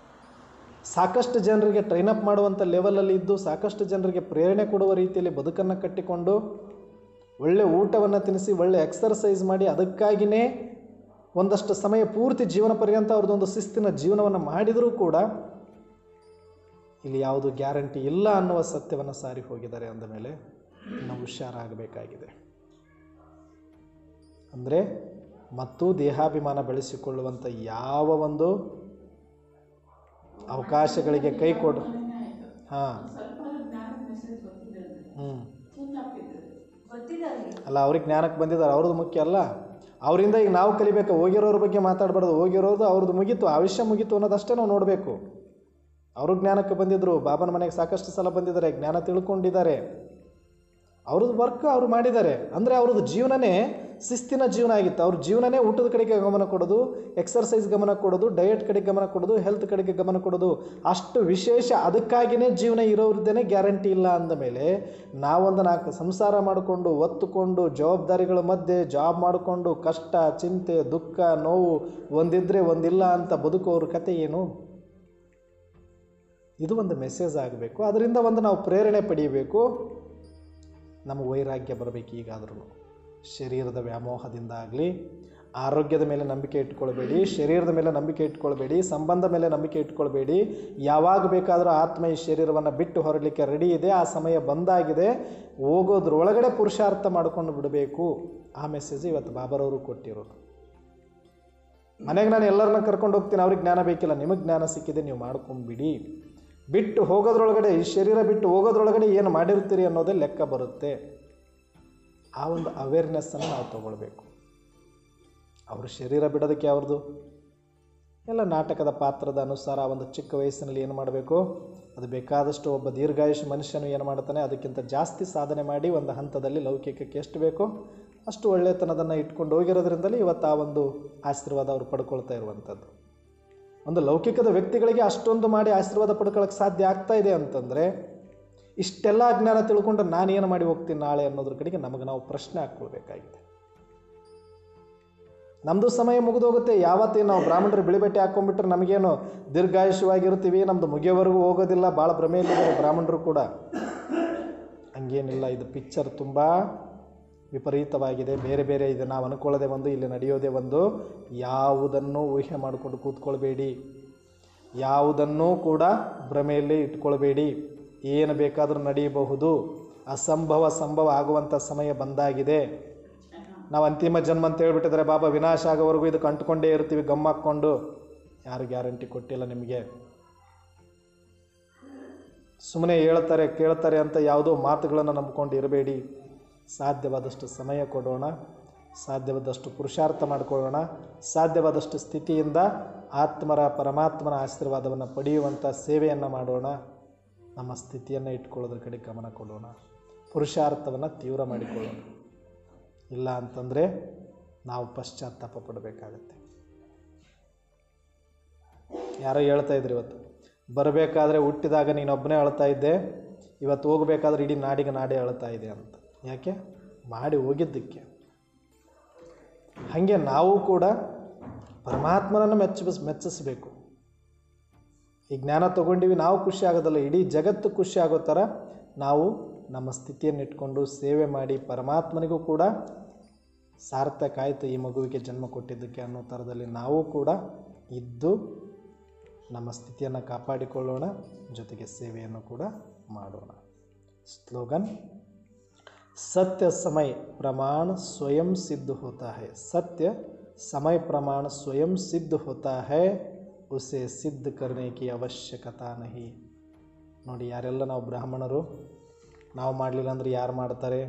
ಸಾಕಷ್ಟು ಜನರಿಗೆ ಟ್ರೈನಪ್ ಮಾಡುವಂಥ ಲೆವೆಲಲ್ಲಿ ಇದ್ದು, ಸಾಕಷ್ಟು ಜನರಿಗೆ ಪ್ರೇರಣೆ ಕೊಡುವ ರೀತಿಯಲ್ಲಿ ಬದುಕನ್ನು ಕಟ್ಟಿಕೊಂಡು, ಒಳ್ಳೆ ಊಟವನ್ನು ತಿನ್ನಿಸಿ, ಒಳ್ಳೆ ಎಕ್ಸರ್ಸೈಸ್ ಮಾಡಿ, ಅದಕ್ಕಾಗಿಯೇ ಒಂದಷ್ಟು ಸಮಯ ಪೂರ್ತಿ ಜೀವನ ಪರ್ಯಂತ ಅವ್ರದ್ದೊಂದು ಶಿಸ್ತಿನ ಜೀವನವನ್ನು ಮಾಡಿದರೂ ಕೂಡ ಇಲ್ಲಿ ಯಾವುದು ಗ್ಯಾರಂಟಿ ಇಲ್ಲ ಅನ್ನುವ ಸತ್ಯವನ್ನು ಸಾರಿ ಹೋಗಿದ್ದಾರೆ. ಅಂದ ಮೇಲೆ ನಾವು ಹುಷಾರಾಗಬೇಕಾಗಿದೆ. ಅಂದರೆ ಮತ್ತು ದೇಹಾಭಿಮಾನ ಬೆಳೆಸಿಕೊಳ್ಳುವಂಥ ಯಾವ ಒಂದು ಅವಕಾಶಗಳಿಗೆ ಕೈ ಕೊಡು. ಅಲ್ಲ, ಅವ್ರಿಗೆ ಜ್ಞಾನಕ್ಕೆ ಬಂದಿದ್ದಾರೆ, ಅವ್ರದ್ದು ಮುಖ್ಯ ಅಲ್ಲ. ಅವರಿಂದ ಈಗ ನಾವು ಕಲಿಬೇಕು. ಹೋಗಿರೋರ ಬಗ್ಗೆ ಮಾತಾಡಬಾರ್ದು. ಹೋಗಿರೋದು ಅವ್ರದ್ದು ಮುಗೀತು, ಆಯುಷ್ಯ ಮುಗೀತು ಅನ್ನೋದಷ್ಟೇ ನಾವು ನೋಡಬೇಕು. ಅವರು ಜ್ಞಾನಕ್ಕೆ ಬಂದಿದ್ದರು, ಬಾಬನ ಮನೆಗೆ ಸಾಕಷ್ಟು ಸಲ ಬಂದಿದ್ದಾರೆ, ಜ್ಞಾನ ತಿಳ್ಕೊಂಡಿದ್ದಾರೆ, ಅವ್ರದ್ದು ವರ್ಕ್ ಅವರು ಮಾಡಿದ್ದಾರೆ. ಅಂದರೆ ಅವ್ರದ್ದು ಜೀವನನೇ ಶಿಸ್ತಿನ ಜೀವನ ಆಗಿತ್ತು. ಅವ್ರ ಜೀವನನೇ ಊಟದ ಕಡೆಗೆ ಗಮನ ಕೊಡೋದು, ಎಕ್ಸರ್ಸೈಸ್ ಗಮನ ಕೊಡೋದು, ಡಯಟ್ ಕಡೆಗೆ ಗಮನ ಕೊಡೋದು, ಹೆಲ್ತ್ ಕಡೆಗೆ ಗಮನ ಕೊಡೋದು, ಅಷ್ಟು ವಿಶೇಷ. ಅದಕ್ಕಾಗಿಯೇ ಜೀವನ ಇರೋರದ್ದೇನೆ ಗ್ಯಾರಂಟಿ ಇಲ್ಲ ಅಂದ ಮೇಲೆ ನಾವೊಂದು 4 ಸಂಸಾರ ಮಾಡಿಕೊಂಡು ಒತ್ತುಕೊಂಡು ಜವಾಬ್ದಾರಿಗಳ ಮಧ್ಯೆ ಜಾಬ್ ಮಾಡಿಕೊಂಡು ಕಷ್ಟ, ಚಿಂತೆ, ದುಃಖ, ನೋವು ಒಂದಿದ್ರೆ ಒಂದಿಲ್ಲ ಅಂತ ಬದುಕೋರ ಕತೆ ಏನು? ಇದು ಒಂದು ಮೆಸೇಜ್ ಆಗಬೇಕು. ಅದರಿಂದ ಒಂದು ನಾವು ಪ್ರೇರಣೆ ಪಡೆಯಬೇಕು. ನಮಗೆ ವೈರಾಗ್ಯ ಬರಬೇಕು. ಈಗಾದ್ರೂ ಶರೀರದ ವ್ಯಾಮೋಹದಿಂದ ಆಗಲಿ, ಆರೋಗ್ಯದ ಮೇಲೆ ನಂಬಿಕೆ ಇಟ್ಕೊಳ್ಬೇಡಿ, ಶರೀರದ ಮೇಲೆ ನಂಬಿಕೆ ಇಟ್ಕೊಳ್ಬೇಡಿ, ಸಂಬಂಧ ಮೇಲೆ ನಂಬಿಕೆ ಇಟ್ಕೊಳ್ಬೇಡಿ. ಯಾವಾಗ ಬೇಕಾದರೂ ಆತ್ಮ ಈ ಶರೀರವನ್ನು ಬಿಟ್ಟು ಹೊರಡಲಿಕ್ಕೆ ರೆಡಿ ಇದೆ, ಆ ಸಮಯ ಬಂದಾಗಿದೆ, ಹೋಗೋದ್ರೊಳಗಡೆ ಪುರುಷಾರ್ಥ ಮಾಡಿಕೊಂಡು ಬಿಡಬೇಕು. ಆ ಮೆಸೇಜ್ ಇವತ್ತು ಬಾಬರವರು ಕೊಟ್ಟಿರೋದು. ಮನೆಗೆ ನಾನು ಎಲ್ಲರನ್ನ ಕರ್ಕೊಂಡು ಹೋಗ್ತೀನಿ, ಅವ್ರಿಗೆ ಜ್ಞಾನ ಬೇಕಿಲ್ಲ, ನಿಮಗೆ ಜ್ಞಾನ ಸಿಕ್ಕಿದೆ, ನೀವು ಮಾಡ್ಕೊಂಬಿಡಿ. ಬಿಟ್ಟು ಹೋಗೋದ್ರೊಳಗಡೆ, ಈ ಶರೀರ ಬಿಟ್ಟು ಹೋಗೋದ್ರೊಳಗಡೆ ಏನು ಮಾಡಿರ್ತೀರಿ ಅನ್ನೋದೇ ಲೆಕ್ಕ ಬರುತ್ತೆ. ಆ ಒಂದು ಅವೇರ್ನೆಸ್ಸನ್ನು ನಾವು ತಗೊಳ್ಬೇಕು. ಅವರು ಶರೀರ ಬಿಡೋದಕ್ಕೆ ಅವ್ರದ್ದು ಎಲ್ಲ ನಾಟಕದ ಪಾತ್ರದ ಅನುಸಾರ ಒಂದು ಚಿಕ್ಕ ವಯಸ್ಸಿನಲ್ಲಿ ಏನು ಮಾಡಬೇಕು, ಅದು ಬೇಕಾದಷ್ಟು ಒಬ್ಬ ದೀರ್ಘಾಯುಷ ಮನುಷ್ಯನು ಏನು ಮಾಡ್ತಾನೆ, ಅದಕ್ಕಿಂತ ಜಾಸ್ತಿ ಸಾಧನೆ ಮಾಡಿ ಒಂದು ಹಂತದಲ್ಲಿ ಲೌಕಿಕಕ್ಕೆ ಎಷ್ಟು ಬೇಕೋ ಅಷ್ಟು ಒಳ್ಳೆತನದನ್ನು ಇಟ್ಕೊಂಡು ಹೋಗಿರೋದ್ರಿಂದಲೇ ಇವತ್ತು ಆ ಒಂದು ಆಶೀರ್ವಾದ ಅವರು ಪಡ್ಕೊಳ್ತಾ ಇರುವಂಥದ್ದು. ಒಂದು ಲೌಕಿಕದ ವ್ಯಕ್ತಿಗಳಿಗೆ ಅಷ್ಟೊಂದು ಮಾಡಿ ಆಶೀರ್ವಾದ ಪಡ್ಕೊಳ್ಳೋಕ್ಕೆ ಸಾಧ್ಯ ಆಗ್ತಾ ಇದೆ ಅಂತಂದರೆ, ಇಷ್ಟೆಲ್ಲ ಅಜ್ಞಾನ ತಿಳ್ಕೊಂಡು ನಾನೇನು ಮಾಡಿ ಹೋಗ್ತೀನಿ ನಾಳೆ ಅನ್ನೋದ್ರ ಕಡೆಗೆ ನಮಗೆ ನಾವು ಪ್ರಶ್ನೆ ಹಾಕ್ಕೊಳ್ಬೇಕಾಗಿದೆ. ನಮ್ಮದು ಸಮಯ ಮುಗಿದೋಗುತ್ತೆ. ಯಾವತ್ತೇ ನಾವು ಬ್ರಾಹ್ಮಣರು ಬಿಳಿಬಟ್ಟೆ ಹಾಕ್ಕೊಂಡ್ಬಿಟ್ರೆ ನಮಗೇನು ದೀರ್ಘಾಯುಷವಾಗಿರ್ತೀವಿ, ನಮ್ಮದು ಮುಗಿಯೋವರೆಗೂ ಹೋಗೋದಿಲ್ಲ, ಭಾಳ ಭ್ರಮೆಯಲ್ಲಿದ್ದಾರೆ ಬ್ರಾಹ್ಮಣರು ಕೂಡ. ಹಂಗೇನಿಲ್ಲ. ಇದು ಪಿಕ್ಚರ್ ತುಂಬ ವಿಪರೀತವಾಗಿದೆ, ಬೇರೆ ಬೇರೆ ಇದೆ. ನಾವು ಅನ್ಕೊಳ್ಳೋದೇ ಒಂದು, ಇಲ್ಲಿ ನಡೆಯೋದೇ ಒಂದು. ಯಾವುದನ್ನು ಊಹೆ ಮಾಡಿಕೊಂಡು ಕೂತ್ಕೊಳ್ಬೇಡಿ, ಯಾವುದನ್ನೂ ಕೂಡ ಭ್ರಮೆಯಲ್ಲಿ ಇಟ್ಕೊಳ್ಬೇಡಿ. ಏನು ಬೇಕಾದರೂ ನಡೆಯಬಹುದು. ಅಸಂಭವ ಸಂಭವ ಆಗುವಂಥ ಸಮಯ ಬಂದಾಗಿದೆ. ನಾವು ಅಂತಿಮ ಜನ್ಮ ಅಂತ ಹೇಳ್ಬಿಟ್ಟಿದ್ರೆ ಬಾಬಾ ವಿನಾಶ ಆಗೋವರೆಗೂ ಇದಕ್ಕೆ ಅಂಟ್ಕೊಂಡೇ ಇರ್ತೀವಿ ಗಮ್ಮಾಕ್ಕೊಂಡು. ಯಾರು ಗ್ಯಾರಂಟಿ ಕೊಟ್ಟಿಲ್ಲ ನಿಮಗೆ. ಸುಮ್ಮನೆ ಹೇಳ್ತಾರೆ ಕೇಳ್ತಾರೆ ಅಂತ ಯಾವುದೋ ಮಾತುಗಳನ್ನು ನಂಬಿಕೊಂಡು ಇರಬೇಡಿ. ಸಾಧ್ಯವಾದಷ್ಟು ಸಮಯ ಕೊಡೋಣ, ಸಾಧ್ಯವಾದಷ್ಟು ಪುರುಷಾರ್ಥ ಮಾಡಿಕೊಳ್ಳೋಣ, ಸಾಧ್ಯವಾದಷ್ಟು ಸ್ಥಿತಿಯಿಂದ ಆತ್ಮರ ಪರಮಾತ್ಮನ ಆಶೀರ್ವಾದವನ್ನು ಪಡೆಯುವಂಥ ಸೇವೆಯನ್ನು ಮಾಡೋಣ. ನಮ್ಮ ಸ್ಥಿತಿಯನ್ನು ಇಟ್ಕೊಳ್ಳೋದ್ರ ಕಡೆ ಗಮನ ಕೊಡೋಣ, ಪುರುಷಾರ್ಥವನ್ನು ತೀವ್ರ ಮಾಡಿಕೊಳ್ಳೋಣ. ಇಲ್ಲ ಅಂತಂದರೆ ನಾವು ಪಶ್ಚಾತ್ತಾಪ ಪಡಬೇಕಾಗತ್ತೆ. ಯಾರೋ ಹೇಳ್ತಾ ಇದ್ರು, ಇವತ್ತು ಬರಬೇಕಾದ್ರೆ ಹುಟ್ಟಿದಾಗ ನೀನೊಬ್ಬನೇ ಅಳ್ತಾ ಇದ್ದೆ, ಇವತ್ತು ಹೋಗಬೇಕಾದ್ರೆ ಇಡೀ ನಾಡಿಗೆ ನಾಡೇ ಅಳ್ತಾ ಇದೆ ಅಂತ. ಯಾಕೆ? ಮಾಡಿ ಹೋಗಿದ್ದಕ್ಕೆ. ಹಾಗೆ ನಾವು ಕೂಡ ಪರಮಾತ್ಮನನ್ನು ಮೆಚ್ಚಿಸಬೇಕು. ಈ ಜ್ಞಾನ ತೊಗೊಂಡಿವಿ, ನಾವು ಖುಷಿ ಆಗೋದಲ್ಲ, ಇಡೀ ಜಗತ್ತು ಖುಷಿ ಆಗೋ ಥರ ನಾವು ನಮ್ಮ ಸ್ಥಿತಿಯನ್ನು ಇಟ್ಕೊಂಡು ಸೇವೆ ಮಾಡಿ ಪರಮಾತ್ಮನಿಗೂ ಕೂಡ ಸಾರ್ಥಕ ಆಯಿತು ಈ ಮಗುವಿಗೆ ಜನ್ಮ ಕೊಟ್ಟಿದ್ದಕ್ಕೆ ಅನ್ನೋ ಥರದಲ್ಲಿ ನಾವು ಕೂಡ ಇದ್ದು ನಮ್ಮ ಸ್ಥಿತಿಯನ್ನು ಕಾಪಾಡಿಕೊಳ್ಳೋಣ, ಜೊತೆಗೆ ಸೇವೆಯನ್ನು ಕೂಡ ಮಾಡೋಣ. ಸ್ಲೋಗನ್: सत्य समय प्रमाण स्वयं सिद्ध होता है, सत्य समय प्रमाण स्वयं सिद्ध होता है, उसे सिद्ध करने की ಅವಶ್ಯಕತೆ नहीं. ನೋಡಿ, ಯಾರೆಲ್ಲ ನಾವು ಬ್ರಾಹ್ಮಣರು, ನಾವು ಮಾಡಲಿಲ್ಲ ಅಂದರೆ ಯಾರು ಮಾಡ್ತಾರೆ,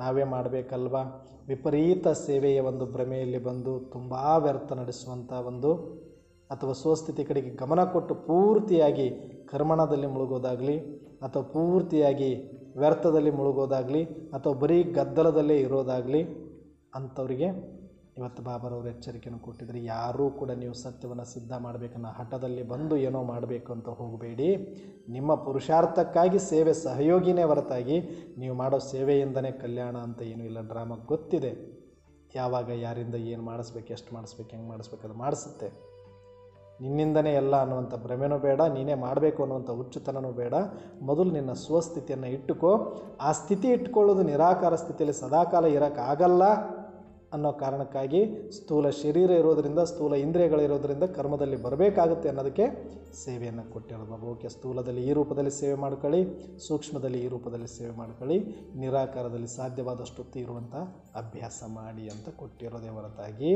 ನಾವೇ ಮಾಡಬೇಕಲ್ವಾ? ವಿಪರೀತ ಸೇವೆಯ ಒಂದು ಭ್ರಮೆಯಲ್ಲಿ ಬಂದು ತುಂಬ ವ್ಯರ್ಥ ನಡೆಸುವಂಥ ಒಂದು ಅಥವಾ ಸ್ವಸ್ಥಿತಿ ಕಡೆಗೆ ಗಮನ ಕೊಟ್ಟು ಪೂರ್ತಿಯಾಗಿ ಕರ್ಮಣದಲ್ಲಿ ಮುಳುಗೋದಾಗಲಿ, ಅಥವಾ ಪೂರ್ತಿಯಾಗಿ ವ್ಯರ್ಥದಲ್ಲಿ ಮುಳುಗೋದಾಗಲಿ, ಅಥವಾ ಬರೀ ಗದ್ದಲದಲ್ಲೇ ಇರೋದಾಗಲಿ, ಅಂಥವರಿಗೆ ಇವತ್ತು ಬಾಬರವರು ಎಚ್ಚರಿಕೆಯನ್ನು ಕೊಟ್ಟಿದ್ದಾರೆ. ಯಾರೂ ಕೂಡ ನೀವು ಸತ್ಯವನ್ನು ಸಿದ್ಧ ಮಾಡಬೇಕನ್ನೋ ಹಠದಲ್ಲಿ ಬಂದು ಏನೋ ಮಾಡಬೇಕು ಅಂತ ಹೋಗಬೇಡಿ. ನಿಮ್ಮ ಪುರುಷಾರ್ಥಕ್ಕಾಗಿ ಸೇವೆ ಸಹಯೋಗಿನೇ ಹೊರತಾಗಿ ನೀವು ಮಾಡೋ ಸೇವೆಯಿಂದನೇ ಕಲ್ಯಾಣ ಅಂತ ಏನೂ ಇಲ್ಲ. ಡ್ರಾಮಾ ಗೊತ್ತಿದೆ, ಯಾವಾಗ ಯಾರಿಂದ ಏನು ಮಾಡಿಸ್ಬೇಕು, ಎಷ್ಟು ಮಾಡಿಸ್ಬೇಕು, ಹೆಂಗೆ ಮಾಡಿಸ್ಬೇಕು, ಅದು ಮಾಡಿಸುತ್ತೆ. ನಿನ್ನಿಂದನೇ ಎಲ್ಲ ಅನ್ನುವಂಥ ಭ್ರಮೆನೂ ಬೇಡ, ನೀನೇ ಮಾಡಬೇಕು ಅನ್ನುವಂಥ ಹುಚ್ಚುತನವೂ ಬೇಡ. ಮೊದಲು ನಿನ್ನ ಸ್ವಸ್ಥಿತಿಯನ್ನು ಇಟ್ಟುಕೋ. ಆ ಸ್ಥಿತಿ ಇಟ್ಕೊಳ್ಳೋದು ನಿರಾಕಾರ ಸ್ಥಿತಿಯಲ್ಲಿ ಸದಾಕಾಲ ಇರೋಕ್ಕಾಗಲ್ಲ ಅನ್ನೋ ಕಾರಣಕ್ಕಾಗಿ ಸ್ಥೂಲ ಶರೀರ ಇರೋದರಿಂದ, ಸ್ಥೂಲ ಇಂದ್ರಿಯಗಳಿರೋದರಿಂದ ಕರ್ಮದಲ್ಲಿ ಬರಬೇಕಾಗುತ್ತೆ ಅನ್ನೋದಕ್ಕೆ ಸೇವೆಯನ್ನು ಕೊಟ್ಟಿರೋದು. ಓಕೆ, ಸ್ಥೂಲದಲ್ಲಿ ಈ ರೂಪದಲ್ಲಿ ಸೇವೆ ಮಾಡ್ಕೊಳ್ಳಿ, ಸೂಕ್ಷ್ಮದಲ್ಲಿ ಈ ರೂಪದಲ್ಲಿ ಸೇವೆ ಮಾಡ್ಕೊಳ್ಳಿ, ನಿರಾಕಾರದಲ್ಲಿ ಸಾಧ್ಯವಾದಷ್ಟು ಇರುವಂಥ ಅಭ್ಯಾಸ ಮಾಡಿ ಅಂತ ಕೊಟ್ಟಿರೋದೇ ಹೊರತಾಗಿ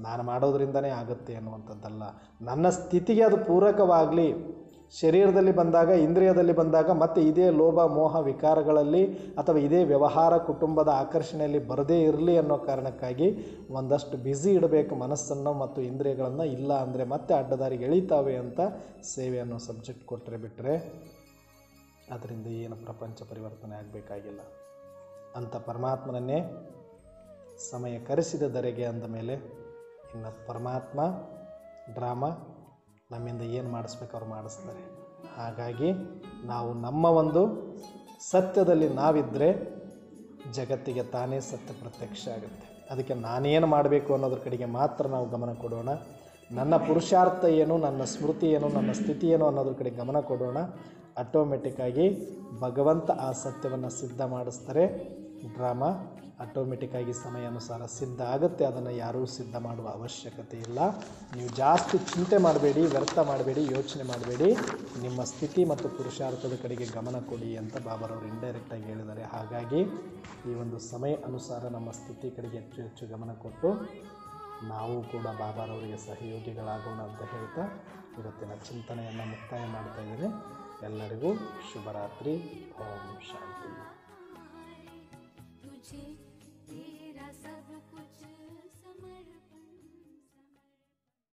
ನಾನು ಮಾಡೋದ್ರಿಂದನೇ ಆಗುತ್ತೆ ಅನ್ನುವಂಥದ್ದಲ್ಲ. ನನ್ನ ಸ್ಥಿತಿಗೆ ಅದು ಪೂರಕವಾಗಲಿ, ಶರೀರದಲ್ಲಿ ಬಂದಾಗ, ಇಂದ್ರಿಯದಲ್ಲಿ ಬಂದಾಗ, ಮತ್ತು ಇದೇ ಲೋಭ ಮೋಹ ವಿಕಾರಗಳಲ್ಲಿ ಅಥವಾ ಇದೇ ವ್ಯವಹಾರ ಕುಟುಂಬದ ಆಕರ್ಷಣೆಯಲ್ಲಿ ಬರದೇ ಇರಲಿ ಅನ್ನೋ ಕಾರಣಕ್ಕಾಗಿ ಒಂದಷ್ಟು ಬ್ಯುಸಿ ಇಡಬೇಕು ಮನಸ್ಸನ್ನು ಮತ್ತು ಇಂದ್ರಿಯಗಳನ್ನು. ಇಲ್ಲ ಅಂದರೆ ಮತ್ತೆ ಅಡ್ಡದಾರಿಗೆ ಎಳೀತಾವೆ ಅಂತ ಸೇವೆ ಅನ್ನೋ ಸಬ್ಜೆಕ್ಟ್ ಕೊಟ್ಟರೆ ಬಿಟ್ಟರೆ ಅದರಿಂದ ಏನು ಪ್ರಪಂಚ ಪರಿವರ್ತನೆ ಆಗಬೇಕಾಗಿಲ್ಲ. ಅಂಥ ಪರಮಾತ್ಮನನ್ನೇ ಸಮಯ ಕರೆಸಿದ ಧರೆಗೆ ಅಂದ ಮೇಲೆ ಇನ್ನು ಪರಮಾತ್ಮ ಡ್ರಾಮಾ ನಮ್ಮಿಂದ ಏನು ಮಾಡಿಸ್ಬೇಕು ಅವ್ರು ಮಾಡಿಸ್ತಾರೆ. ಹಾಗಾಗಿ ನಾವು ನಮ್ಮ ಒಂದು ಸತ್ಯದಲ್ಲಿ ನಾವಿದ್ದರೆ ಜಗತ್ತಿಗೆ ತಾನೇ ಸತ್ಯ ಪ್ರತ್ಯಕ್ಷ ಆಗುತ್ತೆ. ಅದಕ್ಕೆ ನಾನೇನು ಮಾಡಬೇಕು ಅನ್ನೋದ್ರ ಕಡೆಗೆ ಮಾತ್ರ ನಾವು ಗಮನ ಕೊಡೋಣ. ನನ್ನ ಪುರುಷಾರ್ಥ ಏನು, ನನ್ನ ಸ್ಮೃತಿ ಏನು, ನನ್ನ ಸ್ಥಿತಿ ಏನು ಅನ್ನೋದ್ರ ಕಡೆ ಗಮನ ಕೊಡೋಣ. ಆಟೋಮೆಟಿಕ್ಕಾಗಿ ಭಗವಂತ ಆ ಸತ್ಯವನ್ನು ಸಿದ್ಧ ಮಾಡಿಸ್ತಾರೆ. ಡ್ರಾಮಾ ಆಟೋಮೆಟಿಕ್ಕಾಗಿ ಸಮಯಾನುಸಾರ ಸಿದ್ಧ ಆಗುತ್ತೆ. ಅದನ್ನು ಯಾರೂ ಸಿದ್ಧ ಮಾಡುವ ಅವಶ್ಯಕತೆ ಇಲ್ಲ. ನೀವು ಜಾಸ್ತಿ ಚಿಂತೆ ಮಾಡಬೇಡಿ, ವ್ಯರ್ಥ ಮಾಡಬೇಡಿ, ಯೋಚನೆ ಮಾಡಬೇಡಿ. ನಿಮ್ಮ ಸ್ಥಿತಿ ಮತ್ತು ಪುರುಷಾರ್ಥದ ಕಡೆಗೆ ಗಮನ ಕೊಡಿ ಅಂತ ಬಾಬಾರವರು ಇಂಡೈರೆಕ್ಟಾಗಿ ಹೇಳಿದ್ದಾರೆ. ಹಾಗಾಗಿ ಈ ಒಂದು ಸಮಯ ಅನುಸಾರ ನಮ್ಮ ಸ್ಥಿತಿ ಕಡೆಗೆ ಹೆಚ್ಚು ಹೆಚ್ಚು ಗಮನ ಕೊಟ್ಟು ನಾವು ಕೂಡ ಬಾಬಾರವರಿಗೆ ಸಹಯೋಗಿಗಳಾಗೋಣ ಅಂತ ಹೇಳ್ತಾ ಇವತ್ತಿನ ಚಿಂತನೆಯನ್ನು ಮುಕ್ತಾಯ ಮಾಡ್ತಾ ಇದ್ದೇನೆ. ಎಲ್ಲರಿಗೂ ಶುಭರಾತ್ರಿ. ಓಂ ಶಾಂತಿ.